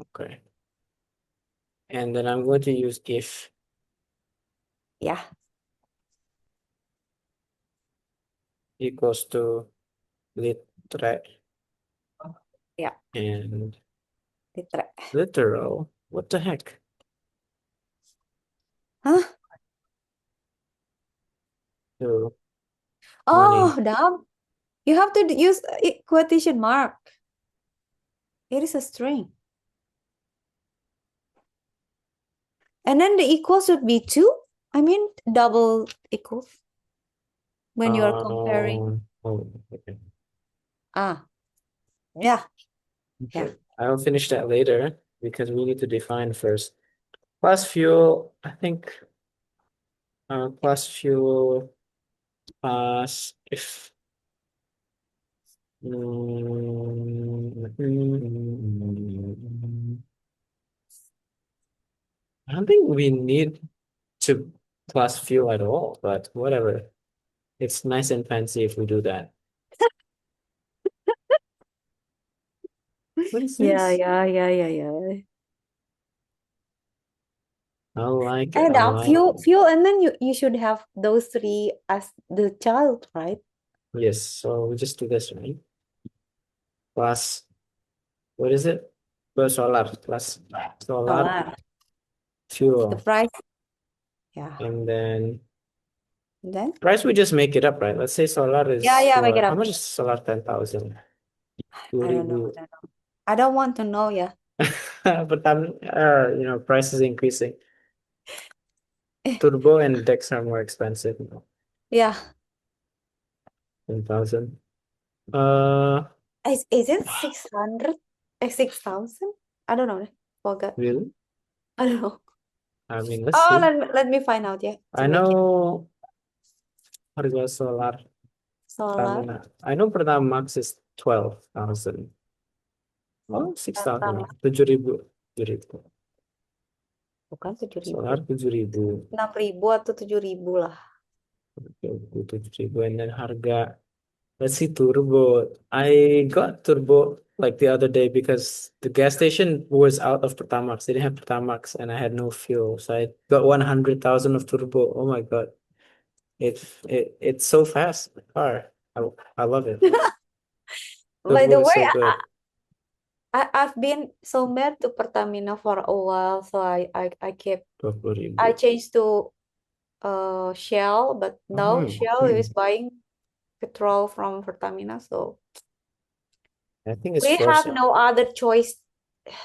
Speaker 2: okay. And then I'm going to use if
Speaker 1: Yeah,
Speaker 2: equals to litre
Speaker 1: yeah.
Speaker 2: and
Speaker 1: Literal.
Speaker 2: literal. What the heck?
Speaker 1: Huh?
Speaker 2: So
Speaker 1: Oh,
Speaker 2: money.
Speaker 1: damn. You have to use quotation mark. It is a string. And then the equal should be 2. I mean, double equals when you are comparing.
Speaker 2: Okay.
Speaker 1: Ah, yeah, yeah,
Speaker 2: Okay. I'll finish that later because we need to define first. Plus fuel, I think plus fuel plus if I don't think we need to. plus fuel at all, but whatever. It's nice and fancy if we do that. What is
Speaker 1: Yeah,
Speaker 2: this?
Speaker 1: yeah, yeah, yeah, yeah.
Speaker 2: I like it.
Speaker 1: And
Speaker 2: I like it.
Speaker 1: fuel, and then you should have those three as the child, right?
Speaker 2: Yes, so we just do this, right? Plus, what is it? Plus solar, plus solar
Speaker 1: Solar. The
Speaker 2: fuel.
Speaker 1: price, yeah.
Speaker 2: And then
Speaker 1: Then,
Speaker 2: price we just make it up, right? Let's say solar
Speaker 1: yeah,
Speaker 2: is
Speaker 1: yeah, make it
Speaker 2: what? How
Speaker 1: up.
Speaker 2: much is solar 10,000?
Speaker 1: I don't know.
Speaker 2: 2,000.
Speaker 1: I don't know. I don't want to know, yeah.
Speaker 2: But price is increasing. Turbo and Dex are more expensive.
Speaker 1: Yeah.
Speaker 2: 10,000.
Speaker 1: Is it 600? 6,000? I don't know. Forgot.
Speaker 2: Really?
Speaker 1: I don't know.
Speaker 2: I mean, let's
Speaker 1: Oh,
Speaker 2: see.
Speaker 1: let me find out, yeah, to
Speaker 2: I
Speaker 1: make it
Speaker 2: know harga solar
Speaker 1: solar.
Speaker 2: Pertamina. I know Pertamax is 12,000. Oh, 6,000.
Speaker 1: Pertama.
Speaker 2: 7.000. 7.000.
Speaker 1: Bukan 7.000.
Speaker 2: Solar 7.000.
Speaker 1: 6.000 atau 7.000 lah.
Speaker 2: 7.000. And then harga, let's see, turbo. I got turbo like the other day because the gas station was out of Pertamax. They didn't have Pertamax and I had no fuel. So I got 100,000 of turbo. Oh my God. It's so fast, the car. I love it.
Speaker 1: By
Speaker 2: Turbo
Speaker 1: the
Speaker 2: is
Speaker 1: way,
Speaker 2: so good.
Speaker 1: I've been so mad to Pertamina for a while, so I kept
Speaker 2: 20.000.
Speaker 1: I changed to Shell, but now
Speaker 2: Mhm.
Speaker 1: Shell is buying petrol from Pertamina, so
Speaker 2: I think it's
Speaker 1: we have
Speaker 2: forced.
Speaker 1: no other choice.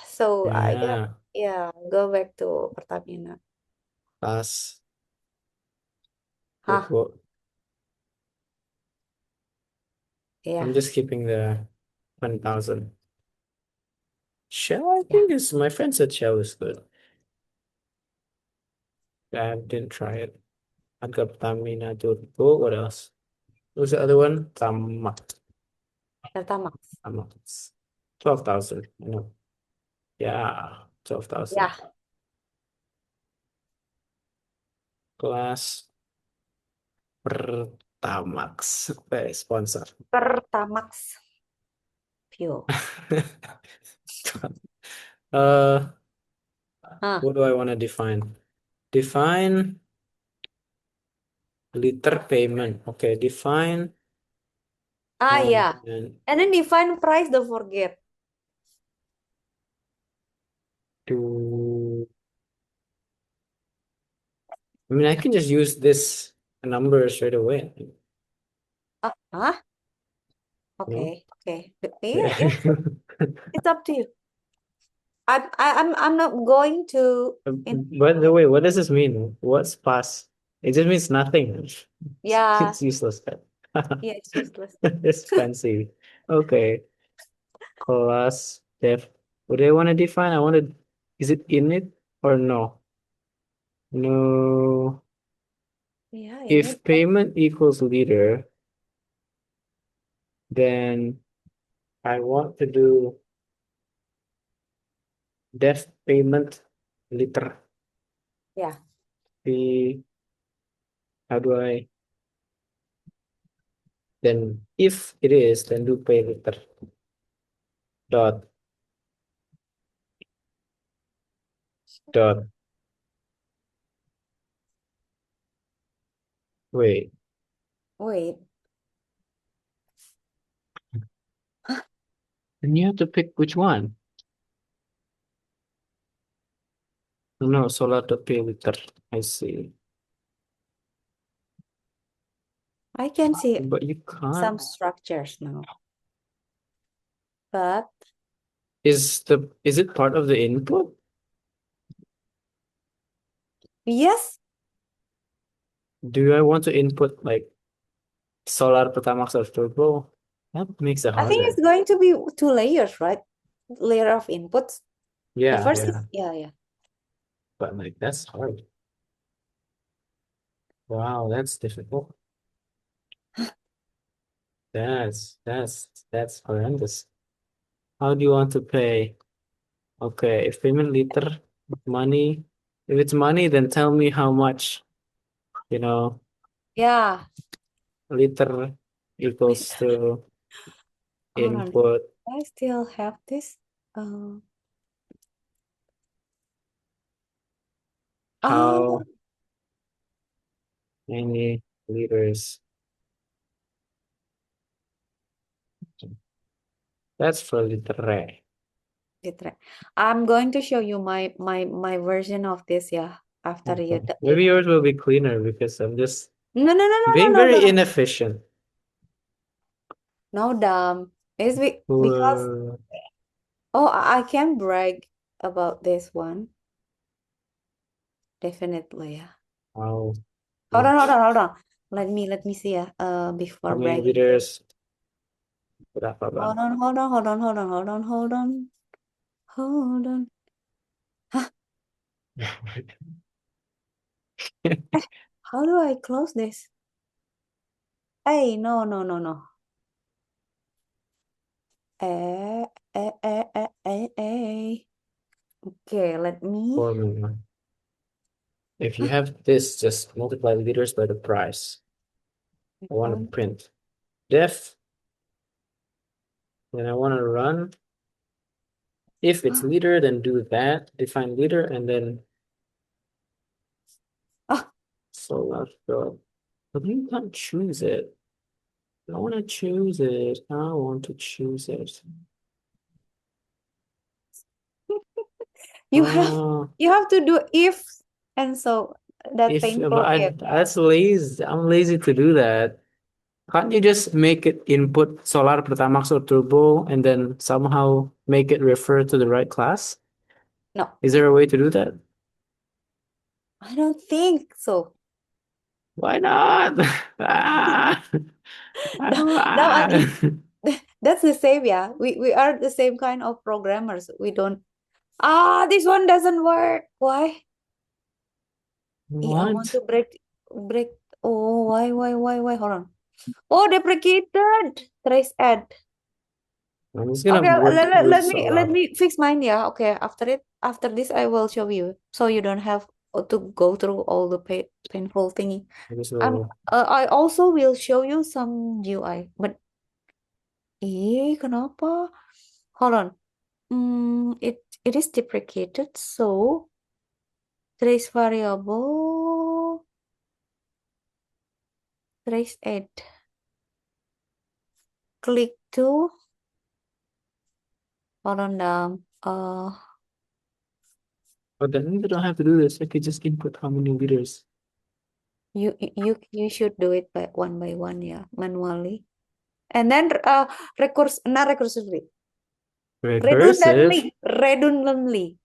Speaker 1: So I got,
Speaker 2: Yeah.
Speaker 1: yeah, go back to Pertamina.
Speaker 2: Plus
Speaker 1: Huh?
Speaker 2: turbo.
Speaker 1: Yeah,
Speaker 2: I'm just keeping the 1,000. Shell, I
Speaker 1: yeah.
Speaker 2: think is my friend said Shell is good. I didn't try it. I got Tamina Turbo. What else? What's the other one?
Speaker 1: Pertamax.
Speaker 2: Tamax. 12,000. I know. Yeah, 12,000.
Speaker 1: Yeah,
Speaker 2: Plus Pertamax. Sponsor.
Speaker 1: Pertamax fuel.
Speaker 2: Uh,
Speaker 1: Huh?
Speaker 2: what do I want to define? Define liter payment. Okay, define
Speaker 1: Ah, yeah.
Speaker 2: and
Speaker 1: And then define price, don't forget.
Speaker 2: to. I mean, I can just use this number straight away.
Speaker 1: Huh?
Speaker 2: No?
Speaker 1: Okay, okay. Yeah,
Speaker 2: Yeah.
Speaker 1: yeah, sure. It's up to you. I'm not going to
Speaker 2: By the way, what does this mean? What's pass? It just means nothing.
Speaker 1: yeah,
Speaker 2: It's useless.
Speaker 1: yeah, it's useless.
Speaker 2: It's fancy. Okay. Class def. What do I want to define? I want to, is it in it or no? No.
Speaker 1: Yeah, in it.
Speaker 2: If payment equals liter, then I want to do def payment liter.
Speaker 1: Yeah.
Speaker 2: The, how do I, then if it is, then do pay liter dot dot. Wait,
Speaker 1: Wait.
Speaker 2: then you have to pick which one. No, solar dot pay liter. I see.
Speaker 1: I can see
Speaker 2: But you can't.
Speaker 1: some structures now. But
Speaker 2: Is it part of the input?
Speaker 1: yes,
Speaker 2: Do I want to input like solar Pertamax or turbo? That makes it
Speaker 1: I think
Speaker 2: harder.
Speaker 1: it's going to be two layers, right? Layer of inputs. The
Speaker 2: Yeah,
Speaker 1: first
Speaker 2: yeah.
Speaker 1: is, yeah, yeah.
Speaker 2: But like that's hard. Wow, that's difficult. That's horrendous. How do you want to pay? Okay, if payment liter money, if it's money, then tell me how much you know,
Speaker 1: Yeah.
Speaker 2: liter equals to
Speaker 1: Hold on.
Speaker 2: input.
Speaker 1: I still have this. Uh,
Speaker 2: How
Speaker 1: oh,
Speaker 2: many liters? That's for liter.
Speaker 1: literal. I'm going to show you my version of this, yeah, after
Speaker 2: Okay.
Speaker 1: you
Speaker 2: Maybe yours will be cleaner because I'm just
Speaker 1: no no no no no
Speaker 2: being
Speaker 1: no
Speaker 2: very
Speaker 1: no
Speaker 2: inefficient.
Speaker 1: no dumb. Because
Speaker 2: Whoa.
Speaker 1: oh I can brag about this one. Definitely, yeah.
Speaker 2: How
Speaker 1: Hold on.
Speaker 2: much?
Speaker 1: Let me see, yeah.
Speaker 2: How
Speaker 1: Before
Speaker 2: many
Speaker 1: bragging.
Speaker 2: liters? Berapa bang?
Speaker 1: Hold on. Huh? How do I close this? Hey, no. Eh, eh. Okay, let me.
Speaker 2: Formula. If you have this, just multiply liters by the price. I want to print def, then I want to run. If it's liter, then do that, define liter, and then
Speaker 1: Ah,
Speaker 2: solar fill. But you can't choose it. I want to choose it. I want to choose it.
Speaker 1: you have
Speaker 2: Uh,
Speaker 1: you have to do if, and so that
Speaker 2: if but
Speaker 1: painful if.
Speaker 2: that's lazy. I'm lazy to do that. Can't you just make it input solar Pertamax or turbo and then somehow make it refer to the right class?
Speaker 1: No,
Speaker 2: Is there a way to do that?
Speaker 1: I don't think so.
Speaker 2: Why not? Ah,
Speaker 1: No,
Speaker 2: ah.
Speaker 1: that's the same, yeah. We are the same kind of programmers. We don't. This one doesn't work. Why? I want
Speaker 2: What?
Speaker 1: to break. Oh, why? Hold on. Oh, deprecated. Trace add.
Speaker 2: I'm just gonna
Speaker 1: Okay,
Speaker 2: work with
Speaker 1: let
Speaker 2: solar.
Speaker 1: me fix mine. Yeah. Okay. After this, I will show you, so you don't have to go through all the painful thingy.
Speaker 2: I just will.
Speaker 1: I also will show you some UI. But kenapa? Hold on. It is deprecated. So trace variable, trace add. Click to. Hold on.
Speaker 2: But then you don't have to do this. I could just input how many liters.
Speaker 1: You should do it by one, yeah, manually. And then not recursively,
Speaker 2: Recursive.
Speaker 1: redundantly.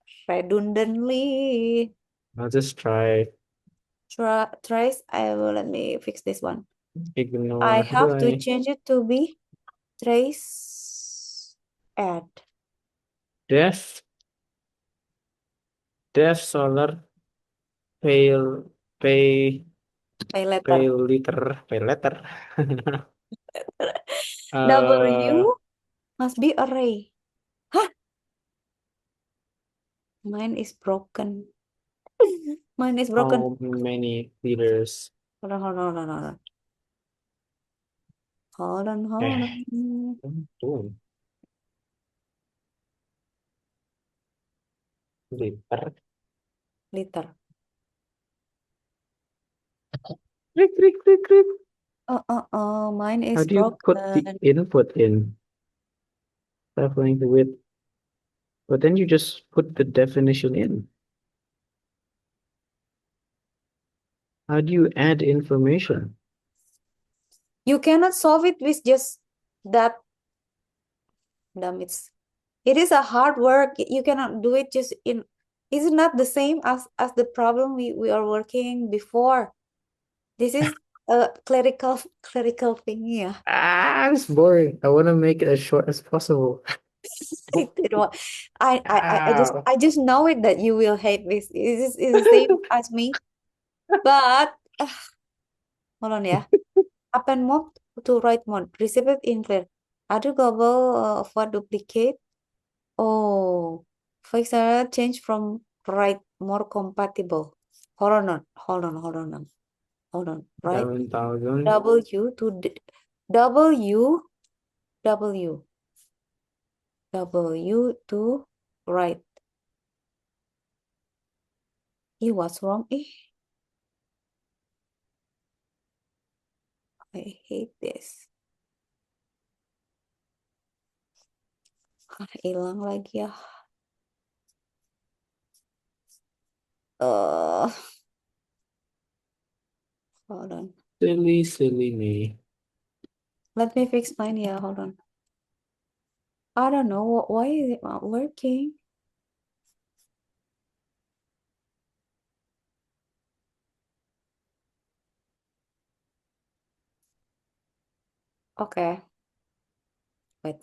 Speaker 2: I'll just try
Speaker 1: Trace. I will Let me fix this one. I
Speaker 2: ignore. How do
Speaker 1: have to
Speaker 2: I
Speaker 1: change it to be trace add
Speaker 2: def def solar pay pay
Speaker 1: by letter.
Speaker 2: pay liter pay letter. uh,
Speaker 1: W must be array. Huh? Mine is broken. Mine is broken.
Speaker 2: how many liters?
Speaker 1: Hold on. Hold on, hold
Speaker 2: Eh,
Speaker 1: on.
Speaker 2: oh, liter.
Speaker 1: Liter.
Speaker 2: Click, click, click, click.
Speaker 1: Mine
Speaker 2: How
Speaker 1: is
Speaker 2: do you put the
Speaker 1: broken.
Speaker 2: input in? Defining the width. But then you just put the definition in. How do you add information?
Speaker 1: You cannot solve it with just that. Damn, it is a hard work. You cannot do it just in. Is it not the same as the problem we are working before? This is a clerical thing, yeah.
Speaker 2: It's boring. I want to make it as short as possible.
Speaker 1: It wa-
Speaker 2: Ah.
Speaker 1: I just know it that you will hate this. It's the same as me. But hold on, yeah. Append mode to write mode. Receive it in clear. Other global for duplicate. Oh, for example, change from write more compatible. Hold on. hold on, right?
Speaker 2: 7,000.
Speaker 1: W to W, W, W to right. What's wrong? I hate this. Hilang lagi ya. Hold on.
Speaker 2: Silly me.
Speaker 1: Let me fix mine. Yeah, hold on. I don't know why is it not working. Okay. Wait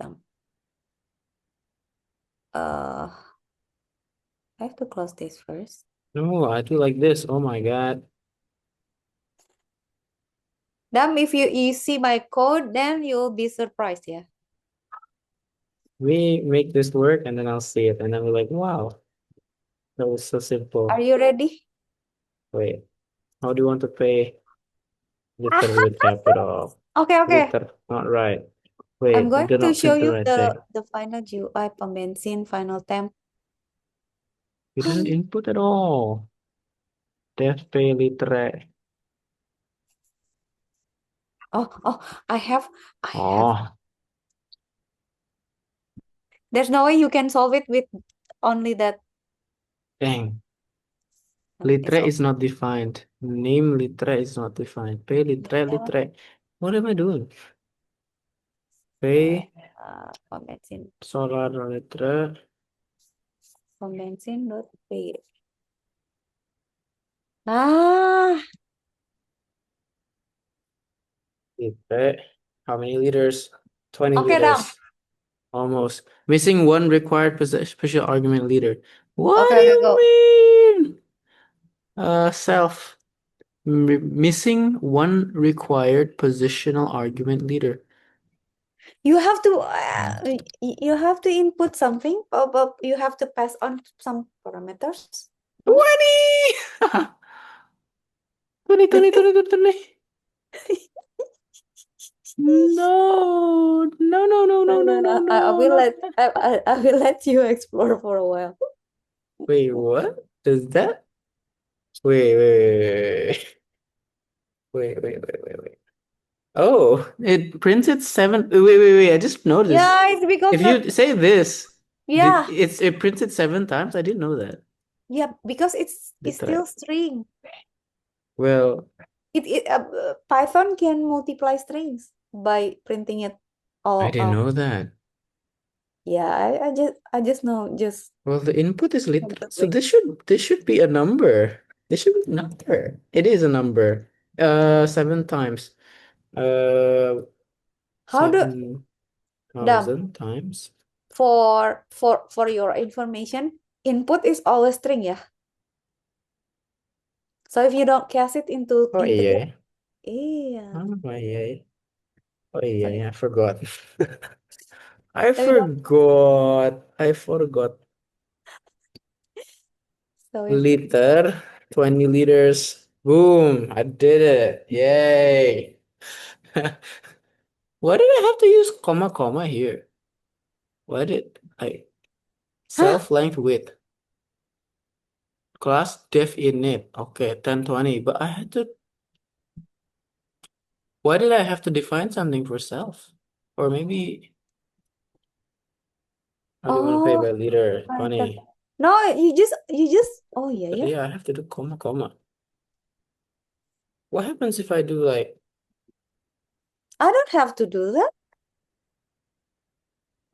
Speaker 1: I have to close this first.
Speaker 2: No, I do like this. Oh my God.
Speaker 1: Then if you see my code, then you'll be surprised, yeah.
Speaker 2: We make this work and then I'll see it. And then we're like, wow, that was so
Speaker 1: Are
Speaker 2: simple.
Speaker 1: you ready?
Speaker 2: Wait, how do you want to pay liter with capital?
Speaker 1: Okay.
Speaker 2: Liter, not right.
Speaker 1: I'm
Speaker 2: Wait,
Speaker 1: going
Speaker 2: did
Speaker 1: to
Speaker 2: not
Speaker 1: show
Speaker 2: print the
Speaker 1: you
Speaker 2: right
Speaker 1: the
Speaker 2: thing.
Speaker 1: final GUI pembensin final temp.
Speaker 2: You didn't input at all. Def pay liter.
Speaker 1: Oh, I have.
Speaker 2: Oh,
Speaker 1: There's no way you can solve it with only that.
Speaker 2: dang.
Speaker 1: It's
Speaker 2: Litre
Speaker 1: okay.
Speaker 2: is not defined. Name litre is not defined. Pay litre,
Speaker 1: Yeah.
Speaker 2: litre. What am I doing? Pay
Speaker 1: Pembensin,
Speaker 2: solar litre.
Speaker 1: pembensin.py. Ah,
Speaker 2: Litre. How many liters? 20
Speaker 1: okay, done.
Speaker 2: liters. Almost. Missing one required special argument liter. What do
Speaker 1: Okay,
Speaker 2: you
Speaker 1: go.
Speaker 2: mean? Self. Missing one required positional argument liter.
Speaker 1: You have to you have to input something, but you have to pass on some parameters. No?
Speaker 2: 20! 20, 20, 20, 20, 20. No, no, no, no, no, no, no,
Speaker 1: I will
Speaker 2: no.
Speaker 1: let I will let you explore for a while.
Speaker 2: Wait, what? Is that? Wait. Wait. Oh, it printed seven. Wait. I just noticed.
Speaker 1: Yeah, it's because
Speaker 2: If
Speaker 1: that.
Speaker 2: you say this,
Speaker 1: Yeah,
Speaker 2: it printed 7 times? I didn't know that.
Speaker 1: yeah, because it's
Speaker 2: Literal.
Speaker 1: still string.
Speaker 2: Well,
Speaker 1: Python can multiply strings by printing it
Speaker 2: I
Speaker 1: all
Speaker 2: didn't
Speaker 1: out.
Speaker 2: know that.
Speaker 1: Yeah, I just know just
Speaker 2: Well, the input is literal. So
Speaker 1: wait.
Speaker 2: this should be a number. This should be a number. It is a number. 7 times. Uh,
Speaker 1: How do
Speaker 2: 7,000 times.
Speaker 1: for your information, input is always string, yeah. So if you don't cast it into
Speaker 2: Oh
Speaker 1: integer,
Speaker 2: yeah.
Speaker 1: yeah.
Speaker 2: Oh yeah. Oh
Speaker 1: So
Speaker 2: yeah. I forgot. I
Speaker 1: if you don't,
Speaker 2: forgot. I forgot.
Speaker 1: so if
Speaker 2: Liter. 20 liters. Boom. I did it. Yay. Why did I have to use comma here? Why did I
Speaker 1: huh?
Speaker 2: self length width class def init? Okay, 1020. But I had to. Why did I have to define something for self? Or maybe how do you want to pay
Speaker 1: Oh,
Speaker 2: by liter?
Speaker 1: I thought
Speaker 2: 20.
Speaker 1: no, you just oh
Speaker 2: But
Speaker 1: yeah.
Speaker 2: yeah, I have to do comma. What happens if I do like
Speaker 1: I don't have to do that.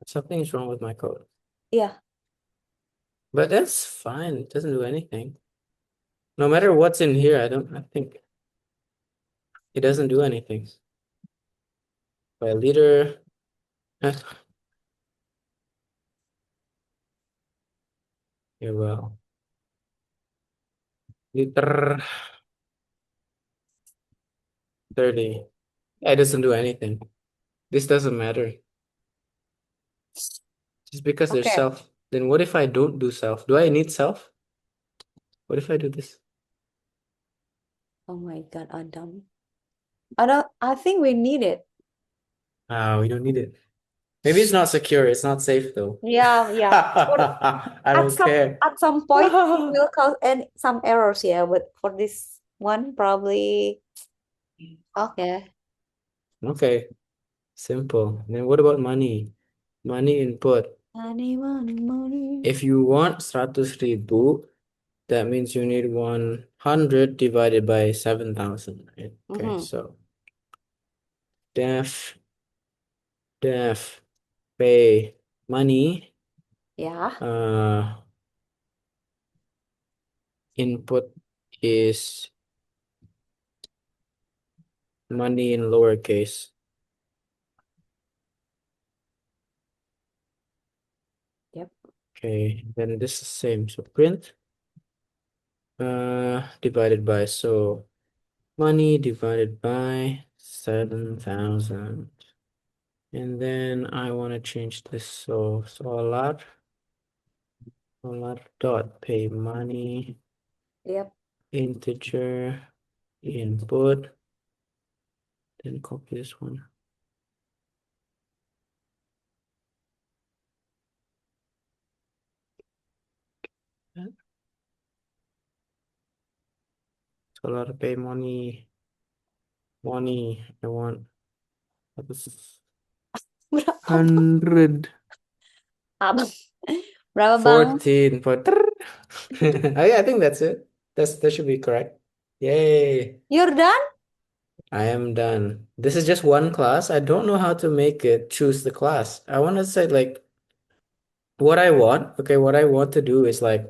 Speaker 2: something is wrong with my code?
Speaker 1: Yeah.
Speaker 2: But that's fine. It doesn't do anything. No matter what's in here, I think it doesn't do anything. By liter. Yeah, well. Liter 30. It doesn't do anything. This doesn't matter. Just because there's
Speaker 1: Okay.
Speaker 2: self. Then what if I don't do self? Do I need self? What if I do this?
Speaker 1: Oh my God, Adam. I think we need it.
Speaker 2: We don't need it. Maybe it's not secure. It's not safe though.
Speaker 1: Yeah, yeah.
Speaker 2: I don't care.
Speaker 1: At some point it will cause some errors, yeah, but for this one probably okay.
Speaker 2: Okay, simple. Then what about money? Money input.
Speaker 1: Money, money, money.
Speaker 2: If you want 100,000, that means you need 100 divided by 7,000. Right? Okay, so def pay money.
Speaker 1: Yeah.
Speaker 2: Input is money in lowercase.
Speaker 1: Yep.
Speaker 2: Okay, then this is the same. So print divided by, so money divided by 7,000. And then I want to change this, so solar dot pay money
Speaker 1: Yep.
Speaker 2: integer input, then copy this one. Solar pay money, I want
Speaker 1: Berapa?
Speaker 2: 100.
Speaker 1: Abang. Berapa, Bang?
Speaker 2: 14 for oh, yeah, I think that's it. That should be correct. Yay.
Speaker 1: You're done?
Speaker 2: I am done. This is just one class. I don't know how to make it choose the class. I want to say like what I want. Okay, what I want to do is like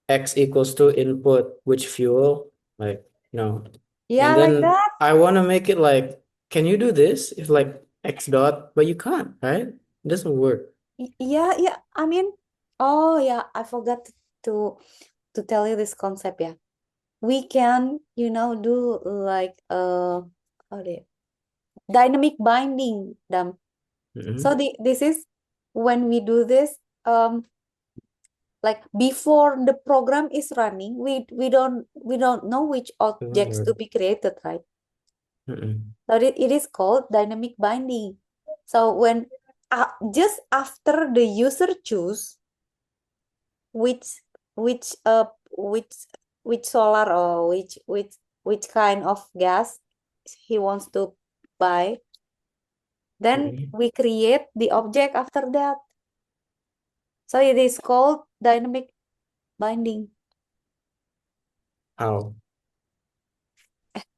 Speaker 2: X equals to input which fuel, like no.
Speaker 1: Yeah,
Speaker 2: And
Speaker 1: like
Speaker 2: then
Speaker 1: that.
Speaker 2: I want to make it like, can you do this? If like X dot, but you can't, right? It doesn't work.
Speaker 1: Yeah, yeah. I mean, oh yeah, I forgot to tell you this concept, yeah. We can, do like how do you, dynamic binding them. So
Speaker 2: Mhm.
Speaker 1: this is when we do this, like before the program is running, we don't know which
Speaker 2: Doesn't
Speaker 1: objects
Speaker 2: work.
Speaker 1: to be created, right?
Speaker 2: Mm-mm.
Speaker 1: So it is called dynamic binding. So when just after the user choose which which uh which which solar or which kind of gas he wants to buy, then
Speaker 2: Mm-mm.
Speaker 1: we create the object after that. So it is called dynamic binding.
Speaker 2: How?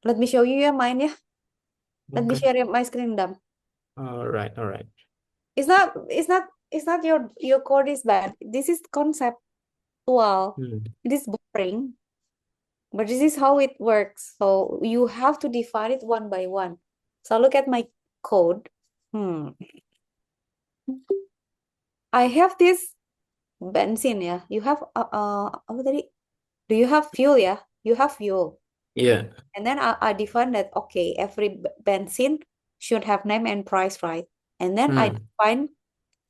Speaker 1: Let me show you mine, yeah. Let me
Speaker 2: Okay.
Speaker 1: share my screen, Dam.
Speaker 2: All right. All right.
Speaker 1: It's not your code is bad. This is conceptual.
Speaker 2: Hmm.
Speaker 1: It is boring, but this is how it works. So you have to define it one by one. So look at my code. I have this benzene, yeah. You have apa tadi? Do you have fuel, yeah? You have fuel.
Speaker 2: Yeah.
Speaker 1: And then I define that, okay, every benzene should have name and price, right? And then I
Speaker 2: Hmm.
Speaker 1: define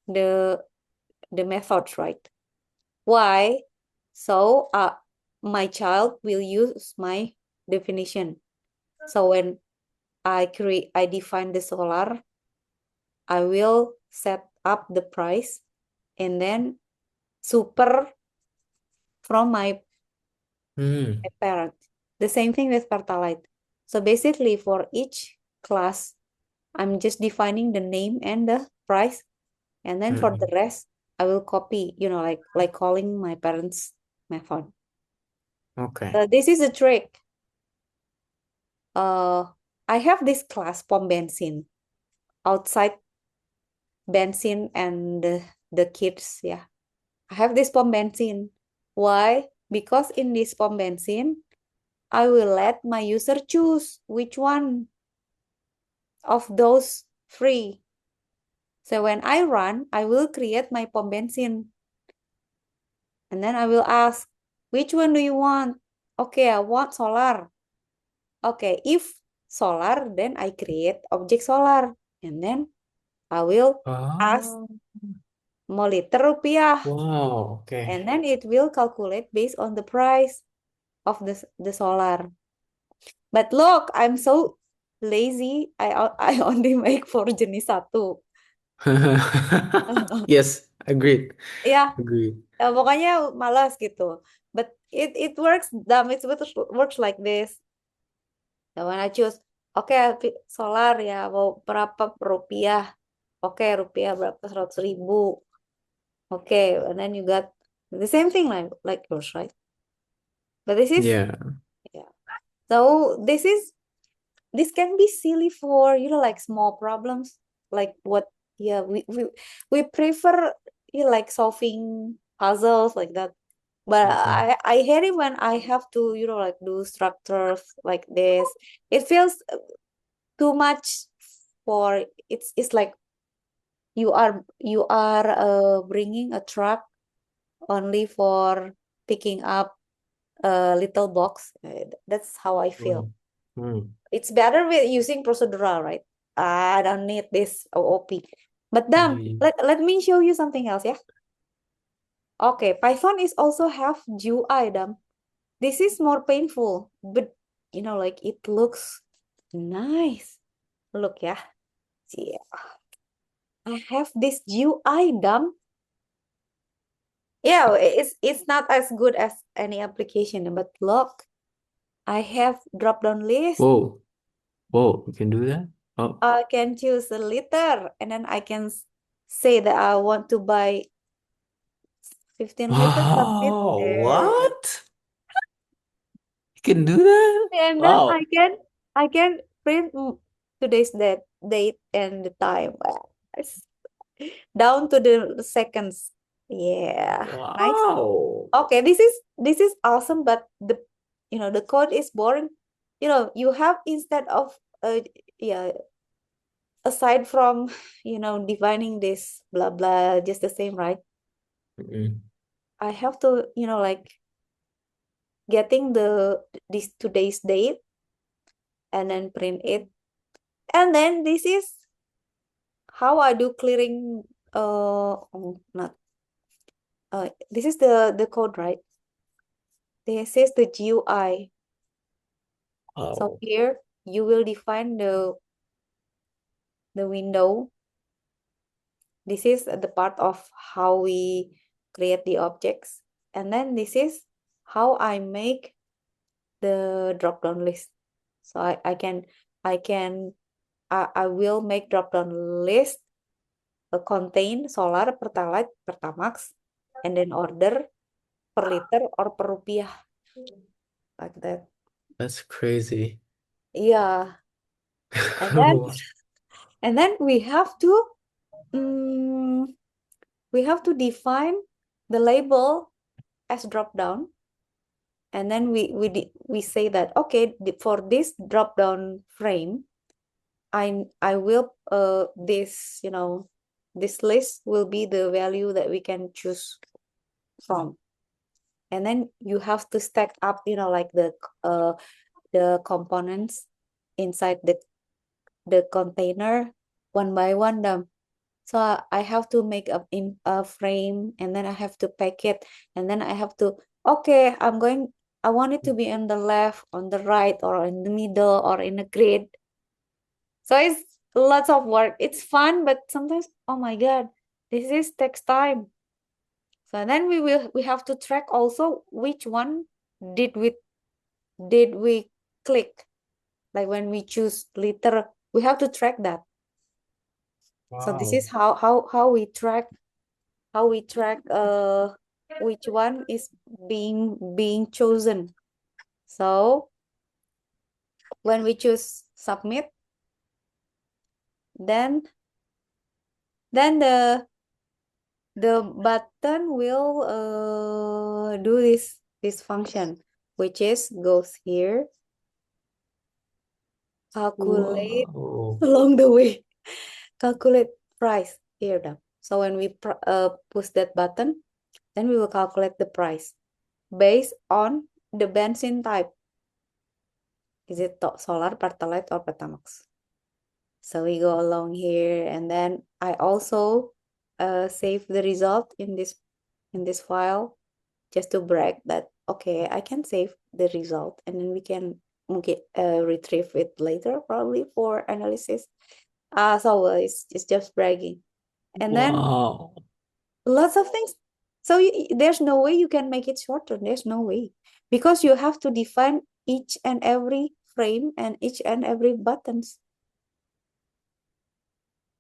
Speaker 1: the methods, right? Why? So my child will use my definition. So when I define the solar, I will set up the price and then super from my
Speaker 2: Hmm.
Speaker 1: parent. The same thing with Pertalite. So basically for each class, I'm just defining the name and the price. And then for the
Speaker 2: Hmm.
Speaker 1: rest, I will copy, like calling my parents' method.
Speaker 2: Okay.
Speaker 1: So this is a trick. I have this class pom benzene outside benzene and the kids. Yeah, I have this pom benzene. Why? Because in this pom benzene, I will let my user choose which one of those three. So when I run, I will create my pom benzene. And then I will ask, which one do you want? Okay, I want solar. Okay, if solar, then I create object solar. And then I will ask
Speaker 2: Oh,
Speaker 1: mau liter rupiah.
Speaker 2: wow. Okay.
Speaker 1: And then it will calculate based on the price of the solar. But look, I'm so lazy. I only make for jenis satu.
Speaker 2: Yes, agreed.
Speaker 1: Ya,
Speaker 2: Agreed.
Speaker 1: pokoknya malas gitu. But it works, damn, it works like this. Nah, when I choose, oke, solar ya, mau berapa rupiah? Oke, rupiah berapa, 100.000. Okay, and then you got the same thing like yours, right? But this is,
Speaker 2: Yeah.
Speaker 1: yeah. So this can be silly for, like small problems, like what, yeah, we prefer, like solving puzzles like that. But
Speaker 2: Mhm.
Speaker 1: I hate it when I have to, like do structures like this. It feels too much for, it's like you are bringing a truck only for picking up a little box. That's how I feel.
Speaker 2: Mm.
Speaker 1: It's better with using procedural, right? I don't need this OOP. But then
Speaker 2: Mm.
Speaker 1: let me show you something else, yeah. Okay, Python is also have GUI, Dam. This is more painful, but like it looks nice. Look, yeah. See, I have this GUI, Dam. Yeah, it's not as good as any application, but look, I have drop-down list.
Speaker 2: Whoa. Whoa, you can do that? Oh.
Speaker 1: I can choose a liter, and then I can say that I want to buy 15 liters, submit
Speaker 2: Wow,
Speaker 1: there.
Speaker 2: what? You can do that?
Speaker 1: And then I
Speaker 2: Wow.
Speaker 1: can print today's date and the time. It's down to the seconds. Yeah, nice.
Speaker 2: Wow.
Speaker 1: Okay, this is awesome, but the code is boring. You have, instead of yeah, aside from defining this blah blah just the same, right?
Speaker 2: Mm-mm.
Speaker 1: I have to like getting this today's date and then print it, and then this is how I do clearing. Not this is the code, right? This is the GUI. So
Speaker 2: Wow.
Speaker 1: here you will define the window. This is the part of how we create the objects, and then this is how I make the drop-down list. So I will make drop-down list contain solar, pertalite, pertamax, and then order per liter or per rupiah, like that.
Speaker 2: That's crazy.
Speaker 1: Yeah, and then we have to mm, define the label as drop-down, and then we say that, okay, for this drop-down frame, I will this list will be the value that we can choose from, and then you have to stack up like the components inside the container one by one them. So I have to make in a frame, and then I have to pack it, and then I have to, okay, I want it to be on the left, on the right, or in the middle, or in a grid. So it's lots of work. It's fun, but sometimes, oh my God, this takes time. So then we have to track also which one did we click. Like when we choose liter, we have to track that. So this
Speaker 2: Wow.
Speaker 1: is how we track which one is being chosen. So when we choose submit, then the button will do this function, which is goes here, calculate
Speaker 2: Whoa.
Speaker 1: along the way, calculate price here now. So when we push that button, then we will calculate the price based on the benzene type. Is it solar, pertalite, or petamax? So we go along here, and then I also save the result in this file, just to brag that, okay, I can save the result, and then we can mungkin retrieve it later probably for analysis. So it's just bragging. And then
Speaker 2: Wow.
Speaker 1: lots of things. So there's no way you can make it shorter. There's no way. Because you have to define each and every frame and each and every buttons.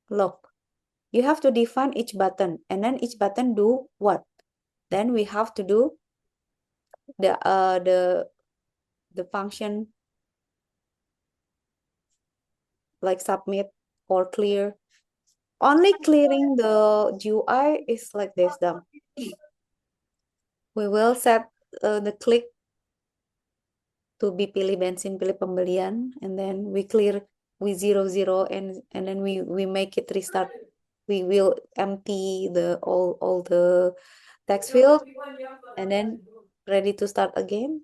Speaker 1: Look, you have to define each button and then each button do what? Then we have to do the function like submit or clear. Only clearing the GUI is like this, dumb. We will set the click to be pilih bensin, pilih pembelian, and then we clear, we 0 0, and then we make it restart. We will empty the all the text field, and then ready to start again.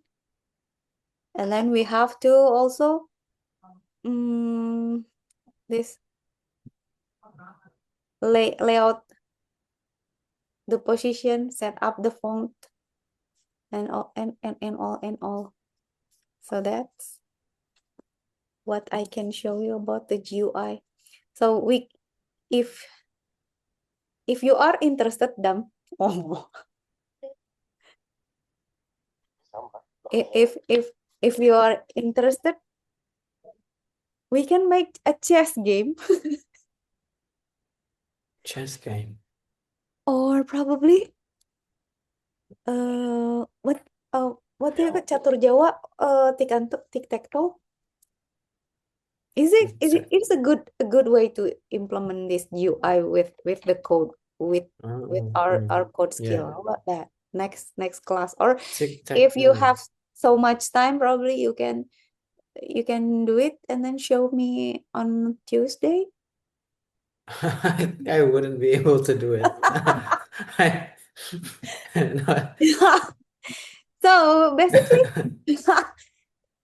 Speaker 1: And then we have to also this layout the position, set up the font, and all and all. So that's what I can show you about the GUI. So if you are interested, Dam, oh, if you are interested, we can make a chess game.
Speaker 2: Chess game.
Speaker 1: Or probably what do you call catur Jawa, tic-tac-toe. It's a good way to implement this UI with the code with our code skill.
Speaker 2: Yeah.
Speaker 1: How about that? Next class. Or
Speaker 2: Tic-tac.
Speaker 1: if you have so much time, probably you can do it and then show me on Tuesday.
Speaker 2: I wouldn't be able to do it. No.
Speaker 1: So basically,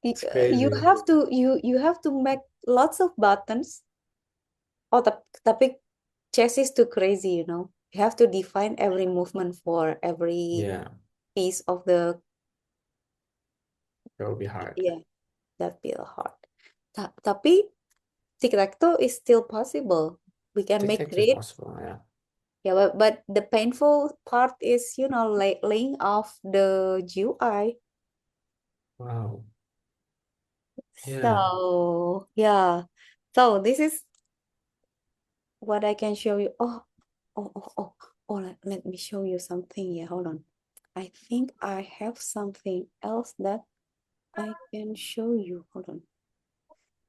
Speaker 2: It's
Speaker 1: you
Speaker 2: crazy.
Speaker 1: have to you have to make lots of buttons. Oh, tapi chess is too crazy, you know. You have to define every movement for every
Speaker 2: Yeah,
Speaker 1: piece of the,
Speaker 2: that would be hard.
Speaker 1: yeah, that be hard. Tapi tic-tac-toe is still possible. We can make
Speaker 2: Tic-tac is
Speaker 1: grid.
Speaker 2: possible, yeah.
Speaker 1: Yeah, but the painful part is, like laying off the GUI.
Speaker 2: Wow. Yeah.
Speaker 1: So yeah. So this is what I can show you. Let me show you something. Yeah, hold on. I think I have something else that I can show you. Hold on.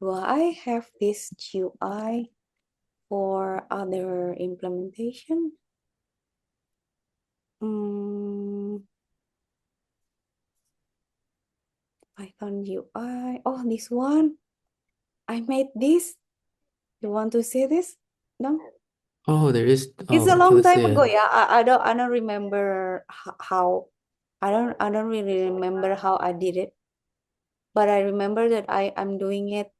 Speaker 1: Do I have this GUI for other implementation? Python UI. Oh, this one. I made this. You want to see this? No?
Speaker 2: Oh, there is.
Speaker 1: It's
Speaker 2: Oh,
Speaker 1: a
Speaker 2: okay,
Speaker 1: long
Speaker 2: let's
Speaker 1: time
Speaker 2: see
Speaker 1: ago.
Speaker 2: it.
Speaker 1: Yeah, I don't remember how. I don't really remember how I did it, but I remember that I'm doing it,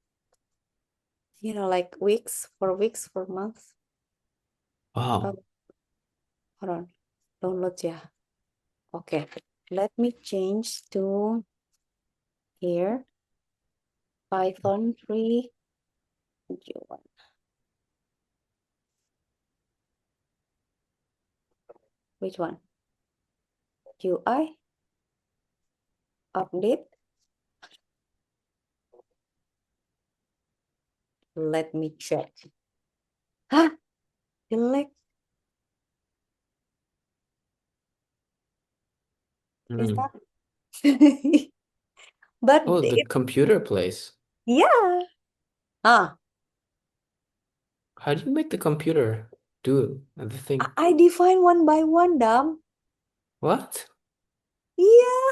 Speaker 1: like weeks, for months.
Speaker 2: Wow.
Speaker 1: Hold on, download yeah. Okay, let me change to here. Python 3 G1. Which one? UI update. Let me check. Huh? Select. Is
Speaker 2: Mm.
Speaker 1: that? But
Speaker 2: Oh, the computer place.
Speaker 1: yeah. Ah,
Speaker 2: How do you make the computer do the thing?
Speaker 1: I define one by one, Dam.
Speaker 2: What?
Speaker 1: Yeah,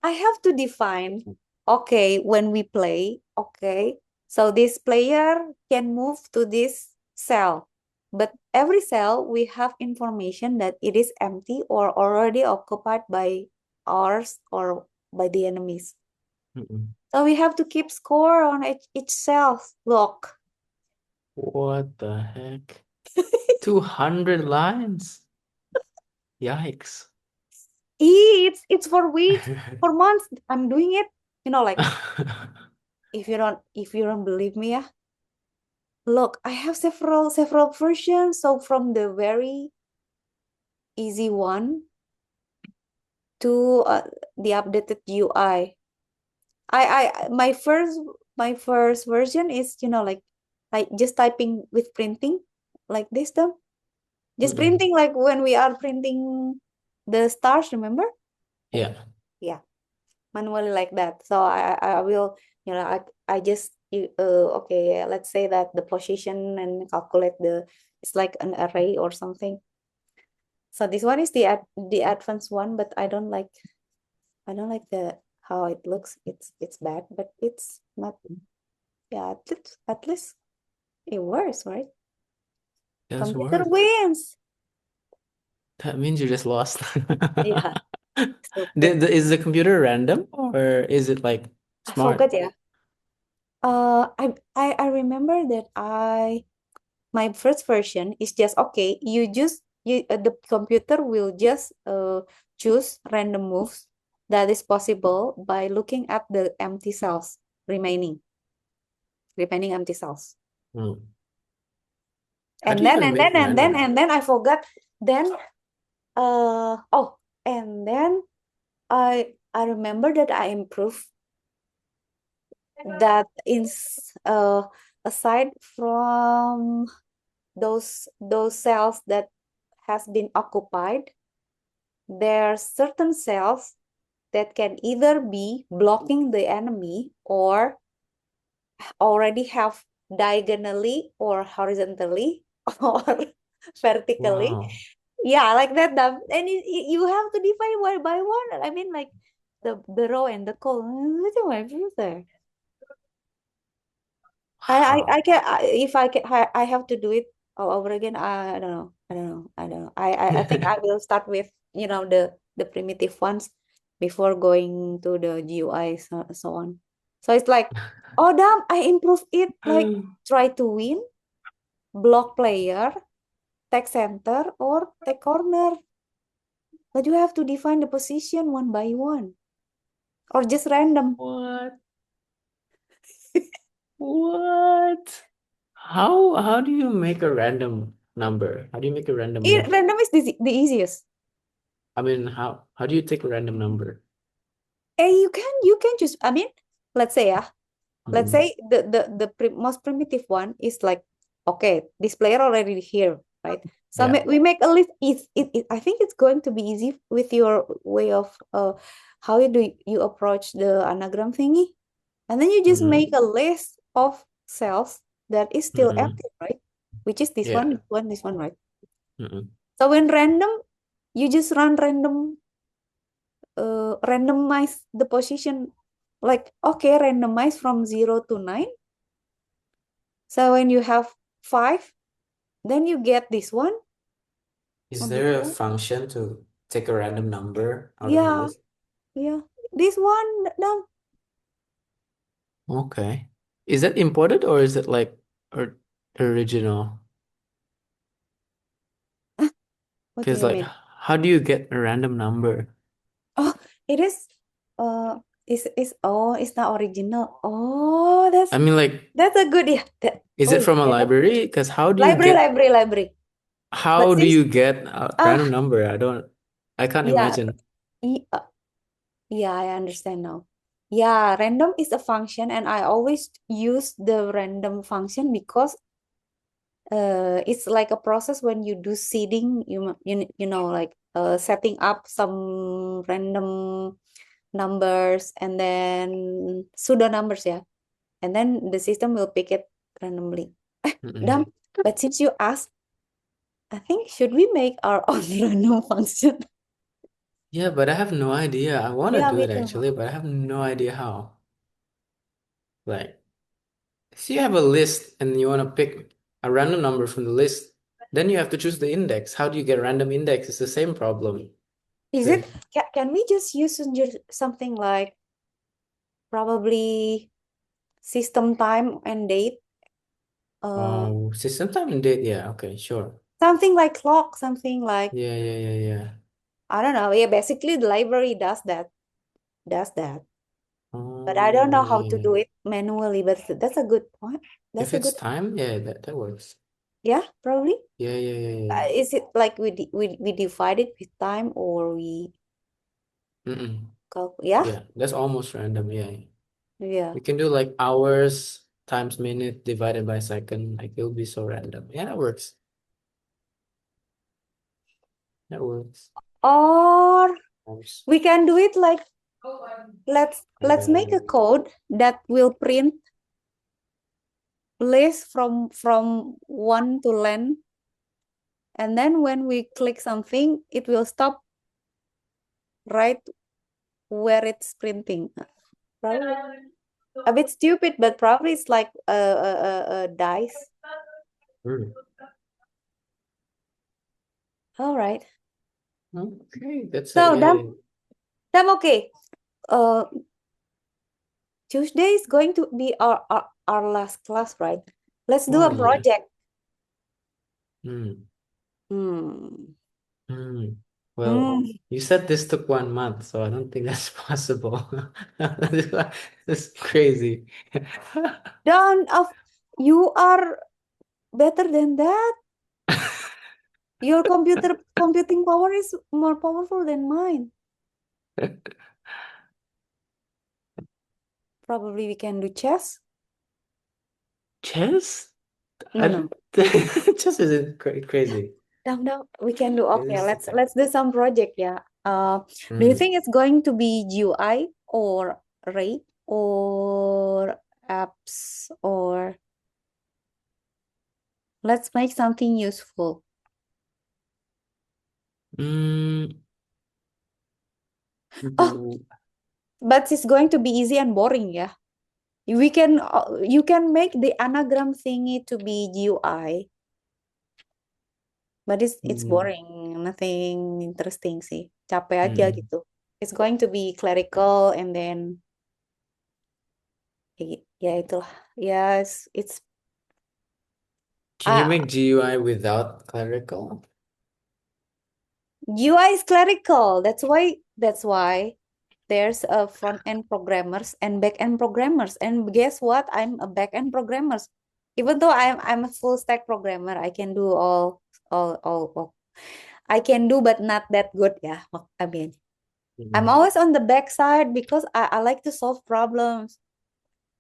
Speaker 1: I have to define. Okay, when we play, okay, so this player can move to this cell, but every cell we have information that it is empty or already occupied by ours or by the enemies.
Speaker 2: Mm-mm.
Speaker 1: So we have to keep score on each cell. Look.
Speaker 2: What the heck? 200 lines? Yikes.
Speaker 1: It's for weeks, for months. I'm doing it. Like if you don't believe me, yeah, look, I have several versions. So from the very easy one to the updated UI. My first version is like just typing with printing like this though. Just
Speaker 2: Mm-mm.
Speaker 1: printing like when we are printing the stars, remember?
Speaker 2: Yeah.
Speaker 1: Yeah, manually like that. So I will, I just okay, let's say that the position and calculate it's like an array or something. So this one is the advanced one, but I don't like the how it looks. It's bad, but it's not. Yeah, at least it works, right?
Speaker 2: That's
Speaker 1: Computer
Speaker 2: work.
Speaker 1: wins.
Speaker 2: That means you just lost.
Speaker 1: Yeah, stupid.
Speaker 2: Is the computer random or is it like
Speaker 1: I
Speaker 2: smart?
Speaker 1: forgot. Yeah. I remember that my first version is just okay. The computer will just choose random moves that is possible by looking at the empty cells remaining empty cells.
Speaker 2: Hmm. How
Speaker 1: And
Speaker 2: do you
Speaker 1: then
Speaker 2: even
Speaker 1: and
Speaker 2: make
Speaker 1: then and then
Speaker 2: random?
Speaker 1: and then I forgot. Then oh, and then I remember that I improved that aside from those cells that has been occupied, there are certain cells that can either be blocking the enemy or already have diagonally or horizontally or vertically.
Speaker 2: Wow.
Speaker 1: Yeah, like that. And you have to define one by one. I mean, like the row and the column. There. I
Speaker 2: Wow.
Speaker 1: can if I have to do it all over again. I don't know. I don't know. I don't know. I think I will start with the primitive ones before going to the GUI, so on. So it's like, oh damn, I improved it. Like try to win, block player, take center, or take corner. But you have to define the position one by one, or just random.
Speaker 2: What? What? How do you make a random number? How do you make a random move?
Speaker 1: Random is the easiest.
Speaker 2: I mean, how do you take a random number?
Speaker 1: You can just, I mean, let's say, let's
Speaker 2: Mm-mm.
Speaker 1: say the most primitive one is like, okay, this player already here, right? So
Speaker 2: Yeah.
Speaker 1: we make a list. I think it's going to be easy with your way of how you approach the anagram thingy, and then you just make
Speaker 2: Mm-hmm.
Speaker 1: a list of cells that is still
Speaker 2: Mm-mm.
Speaker 1: empty, right? Which is this one,
Speaker 2: Yeah.
Speaker 1: this one, right?
Speaker 2: Mm-mm.
Speaker 1: So when random, you just run randomize the position, like okay, randomize from 0 to 9. So when you have 5, then you get this one
Speaker 2: Is
Speaker 1: on this
Speaker 2: there a
Speaker 1: one.
Speaker 2: function to take a random number out of the
Speaker 1: Yeah,
Speaker 2: list?
Speaker 1: yeah. This one, no.
Speaker 2: Okay. Is that imported or is it like or original?
Speaker 1: What do
Speaker 2: Because
Speaker 1: you
Speaker 2: like,
Speaker 1: mean?
Speaker 2: how do you get a random number?
Speaker 1: Oh, it is. It's not original. Oh,
Speaker 2: I mean, like,
Speaker 1: that's a good, yeah.
Speaker 2: is
Speaker 1: Oh
Speaker 2: it from a
Speaker 1: yeah,
Speaker 2: library? Because
Speaker 1: library. But
Speaker 2: how do
Speaker 1: since
Speaker 2: you get a
Speaker 1: uh
Speaker 2: random number? I can't
Speaker 1: yeah,
Speaker 2: imagine.
Speaker 1: y- uh, yeah, I understand now. Yeah, random is a function, and I always use the random function because it's like a process when you do seeding. Like setting up some random numbers and then pseudo numbers, yeah, and then the system will pick it randomly.
Speaker 2: Mm-mm.
Speaker 1: Dumb. But since you asked, I think should we make our own random function?
Speaker 2: Yeah, but I have no idea. I want to
Speaker 1: Yeah,
Speaker 2: do
Speaker 1: me
Speaker 2: it
Speaker 1: too.
Speaker 2: actually, but I have no idea how. Like, so you have a list and you want to pick a random number from the list, then you have to choose the index. How do you get a random index? It's the same problem.
Speaker 1: Is it?
Speaker 2: Because
Speaker 1: Can we just use something like probably system time and date? Uh,
Speaker 2: system time and date, yeah, okay, sure.
Speaker 1: Something like clock, something like,
Speaker 2: Yeah, yeah, yeah, yeah.
Speaker 1: I don't know. Yeah, basically the library does that. Does that. But I don't know how to
Speaker 2: yeah.
Speaker 1: do it manually, but that's a good point.
Speaker 2: If
Speaker 1: That's a
Speaker 2: it's
Speaker 1: good,
Speaker 2: time, yeah, that works.
Speaker 1: yeah, probably.
Speaker 2: Yeah.
Speaker 1: Is it like we divide it with time or we
Speaker 2: Mm-mm.
Speaker 1: yeah?
Speaker 2: Yeah, that's almost random. Yeah.
Speaker 1: Yeah.
Speaker 2: We can do like hours times minute divided by second. Like it'll be so random. Yeah, that works. That works.
Speaker 1: Or
Speaker 2: Times.
Speaker 1: we can do it like let's make a code that will print list from 1 to 10, and then when we click something, it will stop right where it's printing. Probably a bit stupid, but probably it's like a dice.
Speaker 2: Mm.
Speaker 1: All right.
Speaker 2: Okay, that's it.
Speaker 1: So
Speaker 2: Yeah.
Speaker 1: damn okay. Uh, Tuesday is going to be our last class, right? Let's do
Speaker 2: Oh
Speaker 1: a
Speaker 2: yeah.
Speaker 1: project.
Speaker 2: Mm.
Speaker 1: Hmm.
Speaker 2: Mm. Well,
Speaker 1: Hmm.
Speaker 2: you said this took 1 month, so I don't think that's possible. This is crazy.
Speaker 1: Don't of you are better than that. Your computing power is more powerful than mine. Probably we can do chess.
Speaker 2: Chess? I
Speaker 1: No.
Speaker 2: don't chess isn't crazy.
Speaker 1: No, we can do okay.
Speaker 2: It's,
Speaker 1: Let's do some project, yeah. Do you
Speaker 2: mm.
Speaker 1: think it's going to be GUI or Ray or apps, or let's make something useful?
Speaker 2: Mm.
Speaker 1: Oh, but it's going to be easy and boring, yeah. We can you can make the anagram thingy to be GUI, but it's
Speaker 2: Mm.
Speaker 1: boring, nothing interesting sih. Capek aja
Speaker 2: Mm.
Speaker 1: gitu. It's going to be clerical and then ya itulah. Yes, it's
Speaker 2: Can you
Speaker 1: uh,
Speaker 2: make GUI without clerical?
Speaker 1: UI is clerical. That's why there's a front end programmers and back end programmers. And guess what? I'm a back end programmer. Even though I'm a full stack programmer, I can do all. I can do, but not that good. Yeah, I mean, I'm
Speaker 2: Mm.
Speaker 1: always on the back side because I like to solve problems.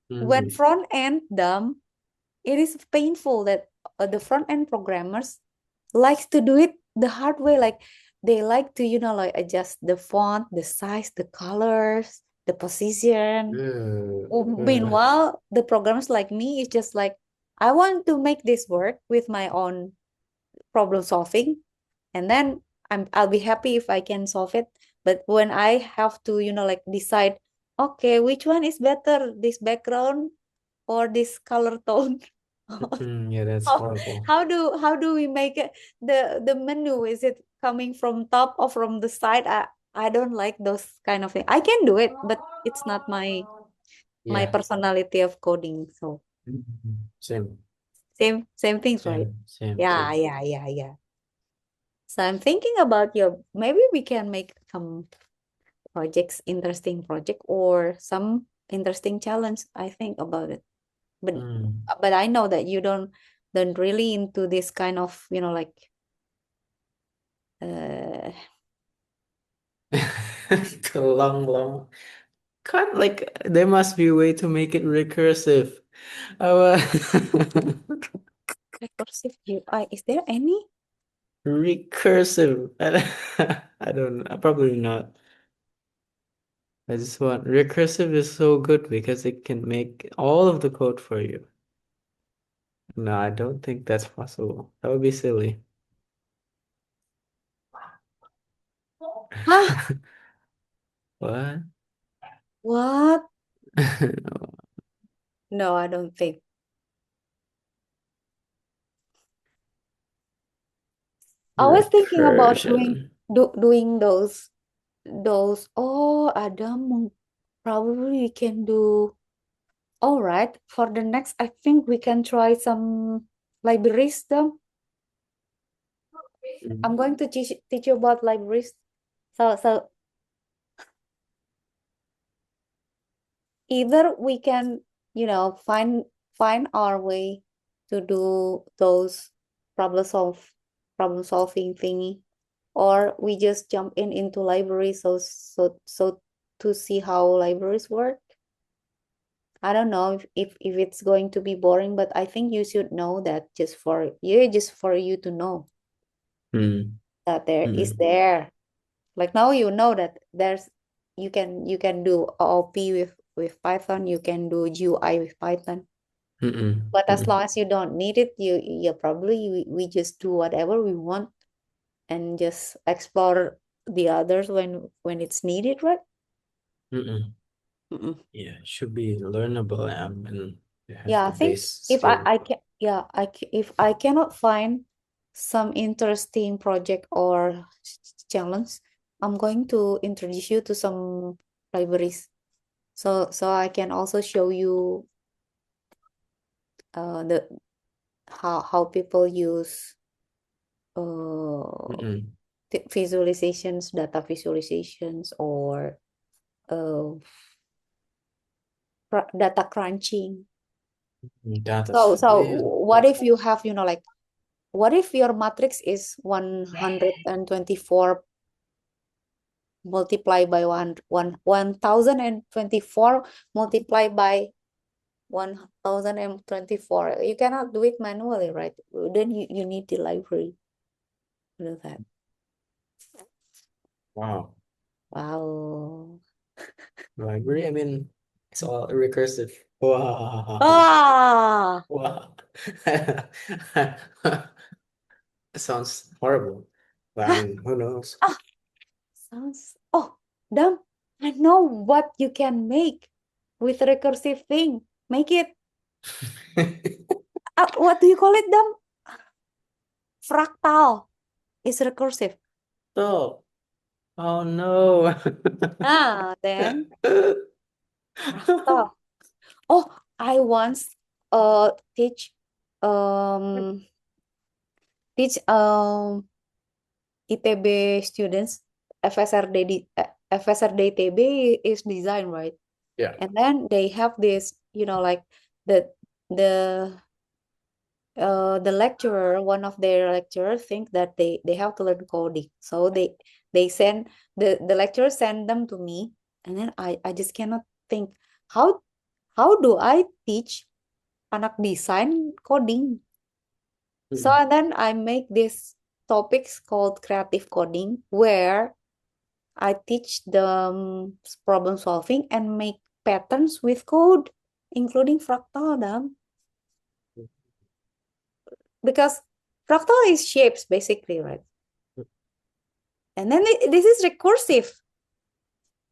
Speaker 1: When
Speaker 2: Mm.
Speaker 1: front end dumb, it is painful that the front end programmers likes to do it the hard way. Like they like to, like adjust the font, the size, the colors, the position.
Speaker 2: Uh, uh,
Speaker 1: Meanwhile, the programmers like me is just like, I want to make this work with my own problem solving, and then I'll be happy if I can solve it. But when I have to, like decide, okay, which one is better, this background or this color tone?
Speaker 2: yeah, that's
Speaker 1: how,
Speaker 2: horrible.
Speaker 1: how do we make it, the menu? Is it coming from top or from the side? I don't like those kind of things. I can do it, but it's not my
Speaker 2: Yeah.
Speaker 1: personality of coding. So
Speaker 2: Same,
Speaker 1: same things, right? Yeah,
Speaker 2: same.
Speaker 1: yeah. So I'm thinking about maybe we can make some projects, interesting project or some interesting challenge. I think about it. But
Speaker 2: Mm.
Speaker 1: but I know that you don't really into this kind of, like uh
Speaker 2: The long. Can't like there must be a way to make it recursive. Uh,
Speaker 1: recursive UI. Is there any?
Speaker 2: recursive. I don't know. Probably not. I just want recursive is so good because it can make all of the code for you. No, I don't think that's possible. That would be silly.
Speaker 1: Huh?
Speaker 2: What?
Speaker 1: What? No, I don't think. I was thinking about
Speaker 2: Recursion.
Speaker 1: doing those. Oh, Adam, probably we can do. All right, for the next, I think we can try some libraries though. I'm going to teach you about libraries. So either we can, find our way to do those problem solving thingy, or we just jump into libraries so to see how libraries work. I don't know if it's going to be boring, but I think you should know that just for you to know that there. Like now you know that you can do OOP with Python, you can do GUI with Python. But as long as you don't need it, you probably we just do whatever we want and just explore the others when it's needed, right? Mm-mm.
Speaker 2: Yeah, it should be learnable and you have
Speaker 1: Yeah,
Speaker 2: the
Speaker 1: I think
Speaker 2: base
Speaker 1: if I
Speaker 2: skill.
Speaker 1: I can yeah if I cannot find some interesting project or challenge, I'm going to introduce you to some libraries, so I can also show you the how people use uh visualizations, data visualizations, or uh data crunching.
Speaker 2: Data.
Speaker 1: So
Speaker 2: Yeah,
Speaker 1: what if you have, like, what if your matrix is 124 multiplied by 1024 multiplied by 1024? You cannot do it manually, right? Then you need the library to do that.
Speaker 2: wow.
Speaker 1: Wow.
Speaker 2: Library, I mean, it's all recursive. Wow.
Speaker 1: Ah,
Speaker 2: Wow. It sounds horrible. But I
Speaker 1: huh?
Speaker 2: mean, who knows?
Speaker 1: Ah, sounds. Oh, damn. I know what you can make with recursive thing. Make it. What do you call it, damn? Fractal is recursive.
Speaker 2: Oh, oh no.
Speaker 1: Then fractal. Oh, I once teach um ITB students FSRD ITB is design, right?
Speaker 2: Yeah.
Speaker 1: And then they have this, like the the the lecturer, one of their lecturers think that they have to learn coding. So they send the lecturer send them to me, and then I just cannot think how how do I teach anak design coding. So
Speaker 2: Mm.
Speaker 1: then I make this topics called creative coding, where I teach them problem solving and make patterns with code, including fractal, them. Because fractal is shapes basically, right? And then this is recursive.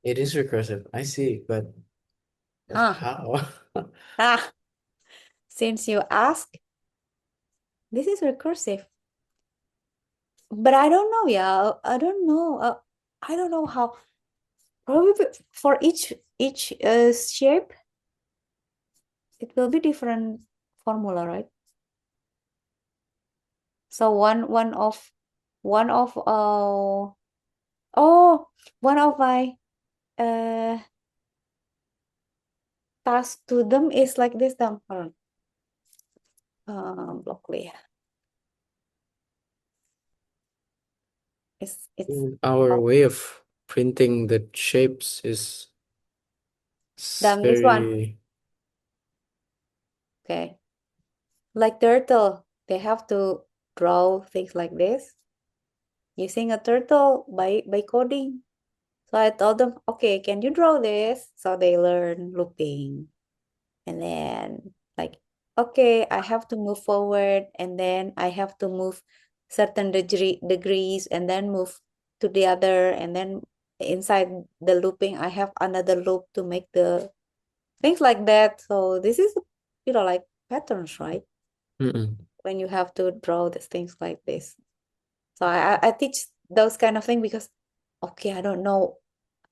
Speaker 2: It is recursive. I see, but
Speaker 1: Huh.
Speaker 2: how?
Speaker 1: Ah, since you ask, this is recursive. But I don't know, yeah. I don't know. I don't know how. Probably for each shape, it will be different formula, right? So one of one of my uh task to them is like this, them. Hold on. Blockly. It's
Speaker 2: Our
Speaker 1: oh,
Speaker 2: way of printing the shapes is
Speaker 1: this one.
Speaker 2: very.
Speaker 1: Okay. Like turtle, they have to draw things like this using a turtle by coding. So I told them, okay, can you draw this? So they learn looping. And then, like, okay, I have to move forward, and then I have to move certain degrees and then move to the other, and then inside the looping I have another loop to make the things like that. So this is, like patterns, right?
Speaker 2: Mm-mm.
Speaker 1: When you have to draw the things like this. So I teach those kind of things because, okay, I don't know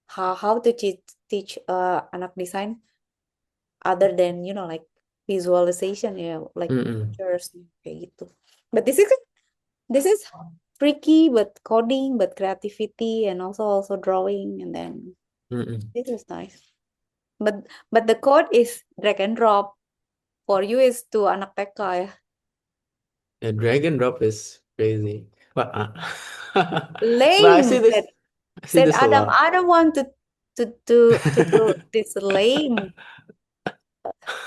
Speaker 1: how to teach anak design other than, like visualization, like
Speaker 2: Mm-mm.
Speaker 1: pictures kayak gitu. But this is tricky, but coding, but creativity, and also drawing, and then
Speaker 2: Mm-mm.
Speaker 1: this is nice. but the code is drag and drop. For you is to anak TK ya.
Speaker 2: Yeah, drag and drop is crazy. But but
Speaker 1: Lame
Speaker 2: I see
Speaker 1: said
Speaker 2: this a
Speaker 1: Adam.
Speaker 2: lot.
Speaker 1: I don't want to do this lame.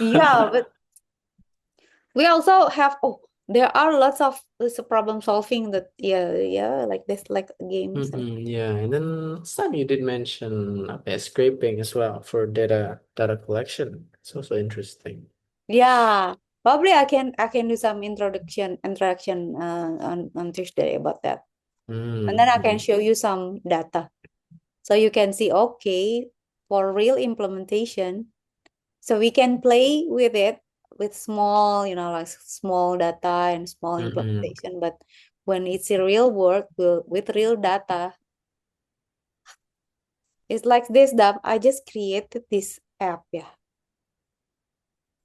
Speaker 1: Yeah, but we also have there are lots of this problem solving that like this like games.
Speaker 2: Yeah, and then some you did mention scraping as well for data collection. It's also interesting.
Speaker 1: Yeah, probably I can do some introduction on Tuesday about that. And then I can
Speaker 2: Mm-hmm.
Speaker 1: show you some data. So you can see, okay, for real implementation, so we can play with it with small, like small data and small
Speaker 2: Mm-hmm.
Speaker 1: implementation. But when it's a real work with real data, it's like this that I just created this app. Yeah.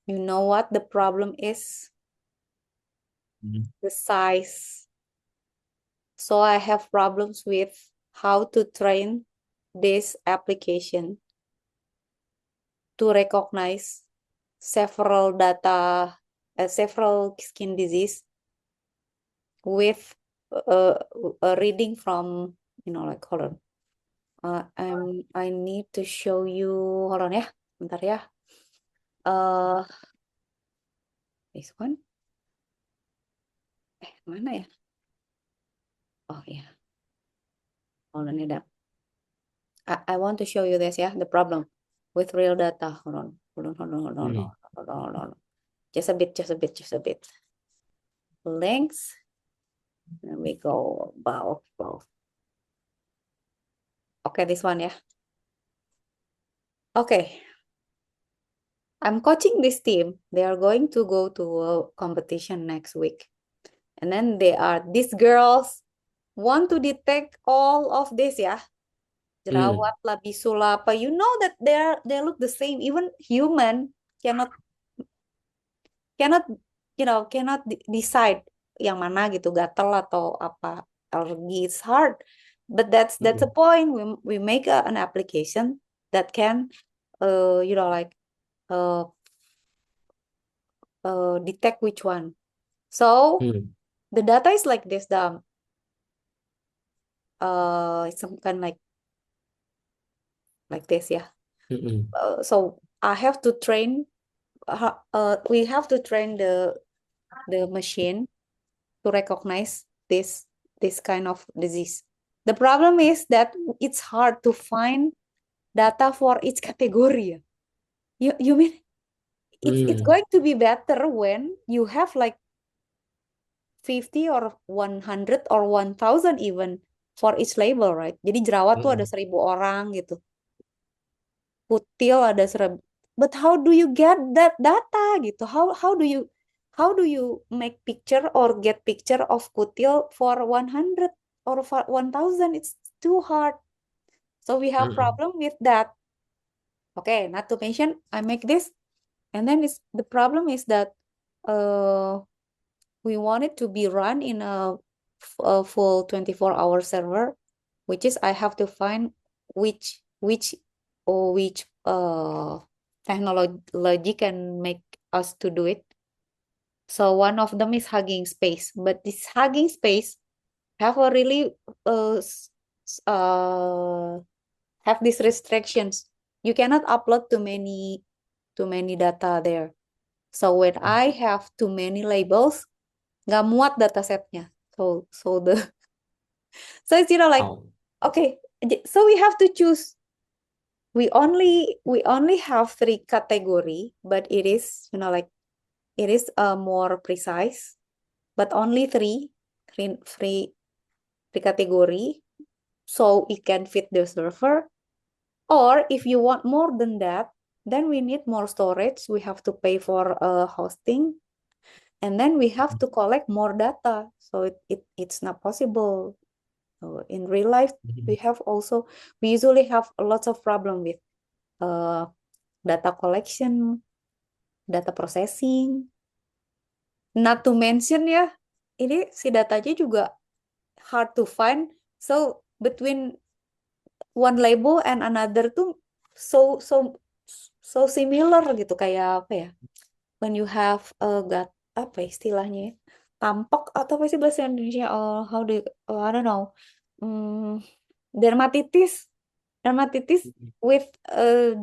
Speaker 1: You know what the problem is? The size. So I have problems with how to train this application to recognize several data, several skin disease with a reading from, like, hold on. I need to show you, hold on ya, bentar ya. This one. Mana ya? Oh ya, hold on ya. I want to show you this ya, the problem with real data. Hold on, hold on, hold on, hold on,
Speaker 2: Mm.
Speaker 1: hold on, hold on. Just a bit, just a bit, just a bit. Links. There we go. About. Okay, this one ya. Okay, I'm coaching this team. They are going to go to a competition next week. And then these girls want to detect all of this ya. Jerawat lah, bisul lah, apa. You know that they look the same. Even human cannot cannot cannot decide yang mana gitu, gatel atau apa, alergi. It's hard. But that's the point. We make an application that can like detect which one. So the data is like this, it's some kind like this, yeah. So I have to train. We have to train the machine to recognize this kind of disease. The problem is that it's hard to find data for each category. You mean it's going to be better when you have like 50 or 100 or 1000 even for each label, right? Jadi jerawat tuh ada 1000 orang gitu. Kutil ada 1000. But how do you get that data gitu? How do you make picture or get picture of kutil for 100 or for 1000? It's too hard. So we have problem with that. Okay, not to mention I make this, and then the problem is that we want it to be run in a full 24-hour server, which is I have to find which technology can make us to do it. So one of them is Hugging Space, but this Hugging Space have a really have these restrictions. You cannot upload too many data there. So when I have too many labels, nggak muat datasetnya. So it's like, okay, so we have to choose. We only have 3 category, but it is like it is more precise, but only three category, so it can fit the server. Or if you want more than that, then we need more storage. We have to pay for hosting, and then we have to collect more data. So it's not possible. So in real life, we usually have lots of problem with data collection, data processing. Not to mention ya, ini si datanya juga hard to find. So between one label and another tuh so so similar gitu, kayak apa ya? When you have got apa ya istilahnya ya? Tampok atau apa sih bahasa Indonesia? How do I don't know. Hmm, dermatitis, dermatitis with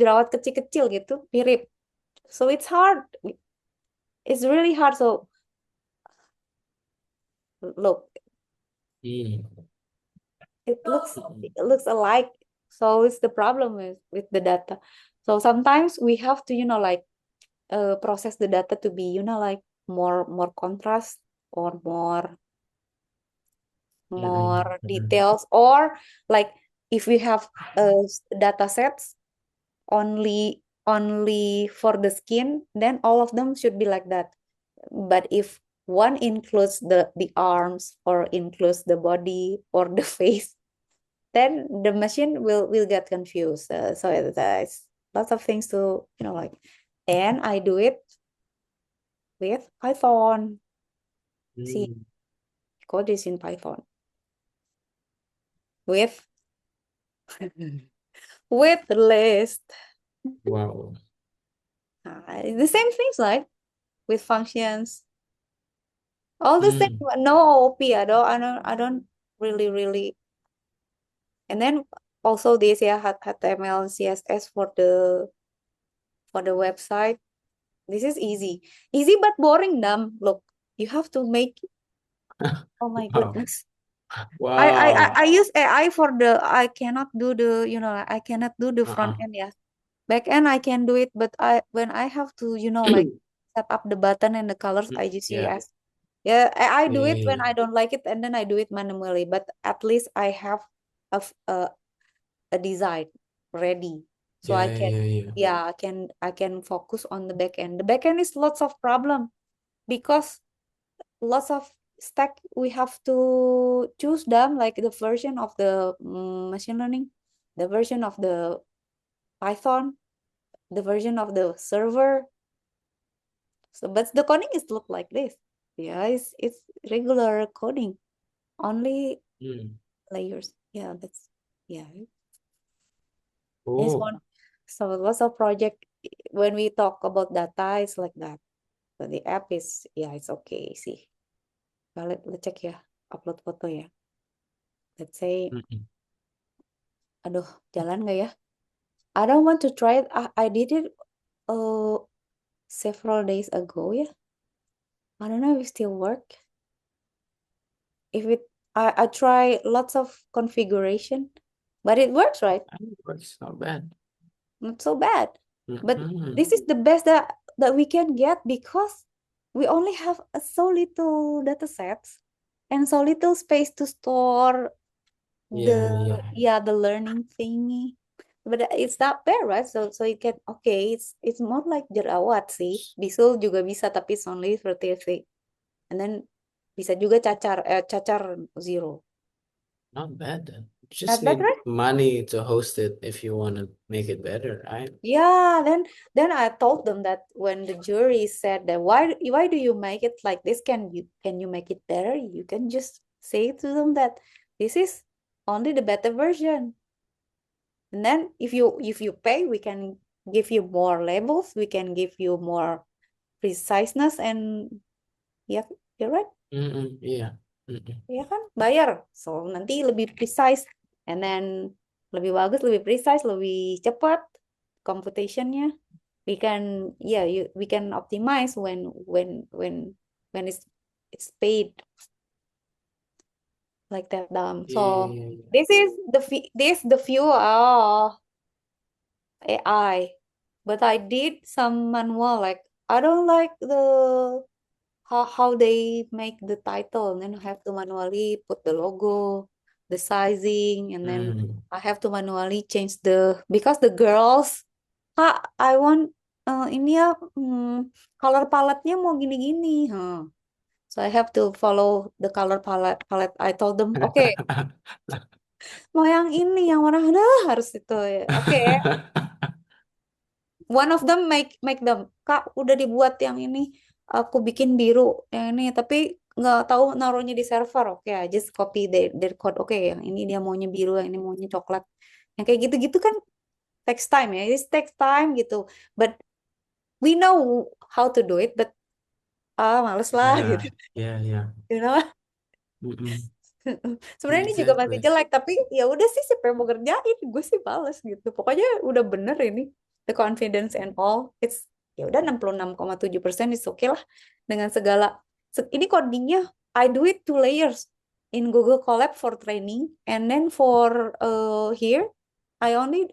Speaker 1: jerawat kecil-kecil gitu, mirip. So it's hard. It's really hard. So look,
Speaker 2: Hmm.
Speaker 1: it looks alike. So it's the problem with the data. So sometimes we have to, like process the data to be, like more contrast or more
Speaker 2: Mm-mm.
Speaker 1: details, or like if we have data sets only for the skin, then all of them should be like that. But if one includes the arms or includes the body or the face, then the machine will get confused. So it's lots of things to, like, and I do it with Python. See,
Speaker 2: Mm.
Speaker 1: code is in Python with with the list.
Speaker 2: Wow.
Speaker 1: The same things like with functions. All the same,
Speaker 2: Mm.
Speaker 1: no OOP. I don't really. And then also this, yeah, HTML, CSS for the website. This is easy but boring. Dumb. Look, you have to make. Oh my
Speaker 2: Wow.
Speaker 1: goodness. I
Speaker 2: Wow.
Speaker 1: use AI for I cannot do I cannot do the front
Speaker 2: Uh-uh.
Speaker 1: end, yeah. Back end I can do it, but when I have to, like set up the button and the colors, I just use
Speaker 2: Yeah.
Speaker 1: as. Yeah, I
Speaker 2: Yeah,
Speaker 1: do
Speaker 2: yeah,
Speaker 1: it when
Speaker 2: yeah.
Speaker 1: I don't like it, and then I do it manually. But at least I have a, a design ready, so
Speaker 2: Yeah,
Speaker 1: I
Speaker 2: yeah,
Speaker 1: can,
Speaker 2: yeah, yeah.
Speaker 1: yeah, I can focus on the back end. The back end is lots of problem because lots of stack we have to choose them, like the version of the machine learning, the version of the Python, the version of the server. So but the coding is look like this. Yeah, it's regular coding, only
Speaker 2: Mm.
Speaker 1: layers. Yeah, that's, yeah, it's
Speaker 2: Oh.
Speaker 1: one. So lots of project when we talk about data, it's like that. But the app is, yeah, it's okay. See, well, let's check ya, upload foto ya. Let's say,
Speaker 2: Mm-mm.
Speaker 1: aduh, jalan nggak ya? I don't want to try it. I did it uh several days ago. Yeah, I don't know if it still work. If it, I try lots of configuration, but it works, right?
Speaker 2: That works not bad.
Speaker 1: Not so bad. But
Speaker 2: Mm-mm.
Speaker 1: this is the best that we can get because we only have so little data sets and so little space to store the,
Speaker 2: Yeah, yeah.
Speaker 1: yeah, the learning thingy. But it's not bad, right? So you can, okay, it's more like jerawat sih. Bisul juga bisa, tapi it's only 33. And then bisa juga cacar zero.
Speaker 2: Not bad then. You just
Speaker 1: Not bad,
Speaker 2: need
Speaker 1: right?
Speaker 2: money to host it if you want to make it better, right?
Speaker 1: Yeah, then I told them that when the jury said that, why do you make it like this? Can you make it better? You can just say to them that this is only the better version. And then if you pay, we can give you more labels, we can give you more preciseness, and yeah, you're right.
Speaker 2: Mm-mm. Yeah. Mm-mm.
Speaker 1: Ya kan, bayar. So nanti lebih precise, and then lebih bagus, lebih precise, lebih cepat computationnya. We can, yeah, we can optimize when it's paid like that.
Speaker 2: Yeah, yeah,
Speaker 1: So
Speaker 2: yeah, yeah.
Speaker 1: this the view of AI, but I did some manual. Like, I don't like how they make the title, and then I have to manually put the logo, the sizing, and then
Speaker 2: Mm.
Speaker 1: I have to manually change because the girls, Kak, I want ini ya, color palette-nya mau gini-gini. So I have to follow the color palette. I told them, okay, mau yang ini, yang warna harus itu ya. Oke, one of them make them, Kak, udah dibuat yang ini, aku bikin biru yang ini, tapi nggak tahu naruhnya di server. Oke, I just copy their code. Oke, yang ini dia maunya biru, yang ini maunya coklat, yang kayak gitu-gitu kan takes time ya, it takes time gitu. But we know how to do it, but males lah
Speaker 2: Yeah,
Speaker 1: gitu,
Speaker 2: yeah.
Speaker 1: you know.
Speaker 2: Mm-mm.
Speaker 1: Sebenarnya ini juga masih
Speaker 2: Exactly.
Speaker 1: jelek, tapi ya udah sih siapa yang mau ngerjain, gue sih males gitu. Pokoknya udah bener ini, the confidence and all, it's ya udah 66,7% is okay lah dengan segala. Ini codingnya I do it two layers in Google Colab for training, and then for here I only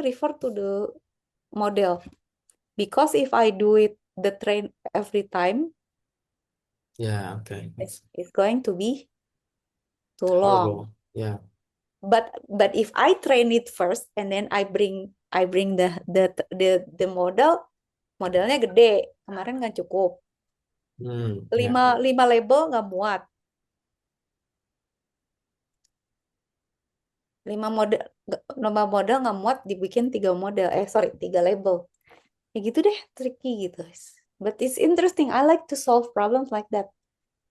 Speaker 1: refer to the model because if I do it the train every time,
Speaker 2: Yeah, okay.
Speaker 1: it's going to be too long.
Speaker 2: Horrible. Yeah.
Speaker 1: But if I train it first and then I bring the modelnya gede, kemarin nggak cukup,
Speaker 2: Yeah.
Speaker 1: lima label nggak muat, lima model nggak muat, dibikin tiga label, ya gitu deh, tricky gitu. But it's interesting, I like to solve problems like that,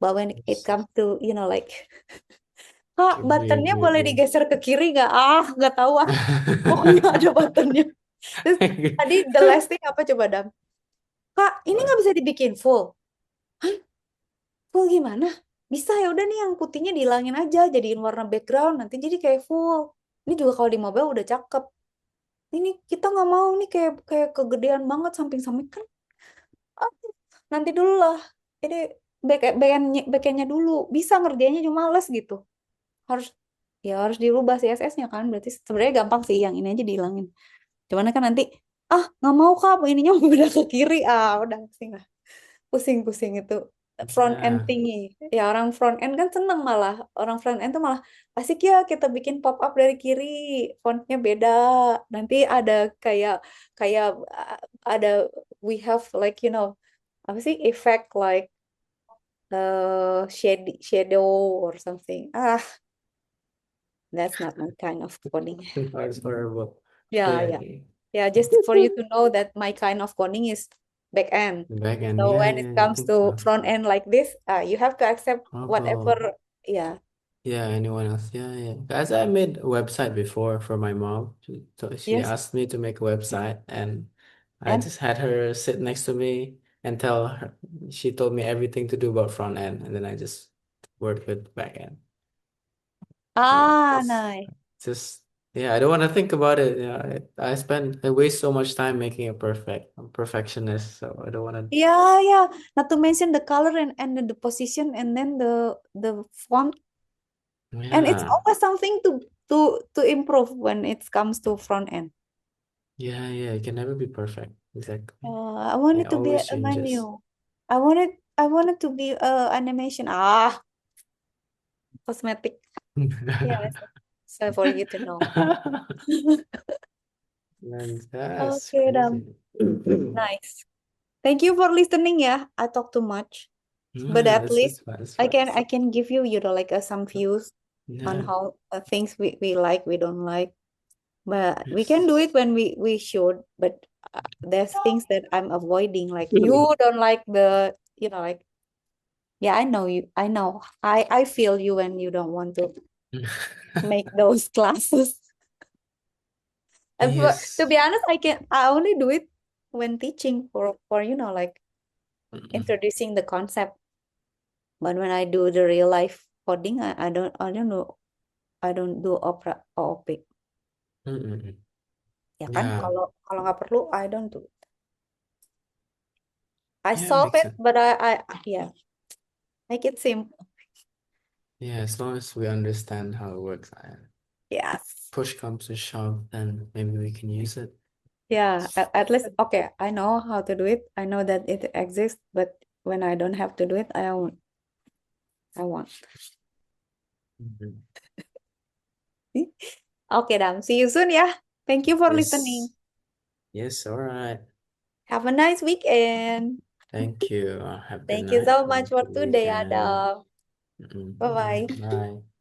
Speaker 1: but when it
Speaker 2: It's
Speaker 1: comes to like, Kak, buttonnya boleh
Speaker 2: really.
Speaker 1: digeser ke kiri nggak, nggak tahu pokoknya ada buttonnya. Terus tadi the last thing apa coba, Dam? Kak, ini nggak
Speaker 2: What?
Speaker 1: bisa dibikin full. Hah? Full gimana? Bisa, ya udah nih yang putihnya dihilangin aja, jadiin warna background, nanti jadi kayak full. Ini juga kalau di mobile udah cakep. Ini kita nggak mau nih kayak kayak kegedean banget samping-samping kan. Ah, nanti dulu lah. Ini backendnya dulu. Bisa ngerjainnya cuma males gitu. Harus harus dirubah CSS-nya kan. Berarti sebenarnya gampang sih, yang ini aja dihilangin. Cuman kan nanti nggak mau Kak, ininya mau beda ke kiri. Udah sih, pusing-pusing itu front end
Speaker 2: Yeah.
Speaker 1: tinggi. Ya orang front end kan seneng, malah orang front end tuh malah asik ya, kita bikin pop up dari kiri, fontnya beda, nanti ada kayak kayak uh, ada, we have like apa sih, effect like shadow or something. That's not my kind of coding.
Speaker 2: That's horrible.
Speaker 1: Yeah, yeah.
Speaker 2: Okay.
Speaker 1: Yeah, just for you to know that my kind of coding is back end.
Speaker 2: Back end.
Speaker 1: So
Speaker 2: Yeah,
Speaker 1: when it
Speaker 2: yeah.
Speaker 1: comes to front end like this, you have to accept
Speaker 2: How about
Speaker 1: whatever. Yeah.
Speaker 2: yeah, anyone else? Yeah, yeah. Guys, I made a website before for my mom. She
Speaker 1: Yes.
Speaker 2: asked me to make a website, and I
Speaker 1: And
Speaker 2: just had her sit next to me and tell her. She told me everything to do about front end, and then I just worked with back end. So it's
Speaker 1: nice.
Speaker 2: just yeah, I don't want to think about it. Yeah, I waste so much time making it perfect. I'm a perfectionist, so I don't want to.
Speaker 1: Yeah, yeah. Not to mention the color and the position and then the font. And it's
Speaker 2: Yeah,
Speaker 1: always something to improve when it comes to front end.
Speaker 2: yeah. It can never be perfect. Exactly.
Speaker 1: I want
Speaker 2: It
Speaker 1: it to be
Speaker 2: always
Speaker 1: a
Speaker 2: changes.
Speaker 1: menu. I want it to be animation. Cosmetic. Yes. So for you to know.
Speaker 2: Man, that's
Speaker 1: Okay,
Speaker 2: crazy.
Speaker 1: Dam. Nice. Thank you for listening, yeah. I talk too much, but
Speaker 2: Yeah,
Speaker 1: at least
Speaker 2: it's fun. It's
Speaker 1: I
Speaker 2: fun.
Speaker 1: can I can give you like some views on
Speaker 2: Yeah.
Speaker 1: how things we like, we don't like. But we can do it when we should. But there's things that I'm avoiding. Like you don't like like, yeah, I know you. I know. I feel you when you don't want to make those classes. And to
Speaker 2: Yes.
Speaker 1: be honest, I only do it when teaching for like
Speaker 2: Mm-mm.
Speaker 1: introducing the concept. But when I do the real life coding, I don't know. I don't do opera or OP.
Speaker 2: Mm-mm.
Speaker 1: Ya kan?
Speaker 2: Yeah.
Speaker 1: Kalau kalau nggak perlu, I don't do. I
Speaker 2: Yeah,
Speaker 1: solve
Speaker 2: makes
Speaker 1: it,
Speaker 2: sense.
Speaker 1: but I yeah, make it simple.
Speaker 2: Yeah, as long as we understand how it works,
Speaker 1: Yes.
Speaker 2: push comes to shove, then maybe we can use it.
Speaker 1: Yeah. At least, okay, I know how to do it. I know that it exists, but when I don't have to do it, I won't. I won't.
Speaker 2: Mhm.
Speaker 1: Okay, Dam. See you soon, yeah. Thank you for listening.
Speaker 2: Yes. Yes, all right.
Speaker 1: Have a nice weekend.
Speaker 2: Thank you. Have a good
Speaker 1: Thank you
Speaker 2: night.
Speaker 1: so much for
Speaker 2: Good
Speaker 1: today,
Speaker 2: weekend.
Speaker 1: Adam.
Speaker 2: Mm-mm.
Speaker 1: Bye bye.
Speaker 2: Bye.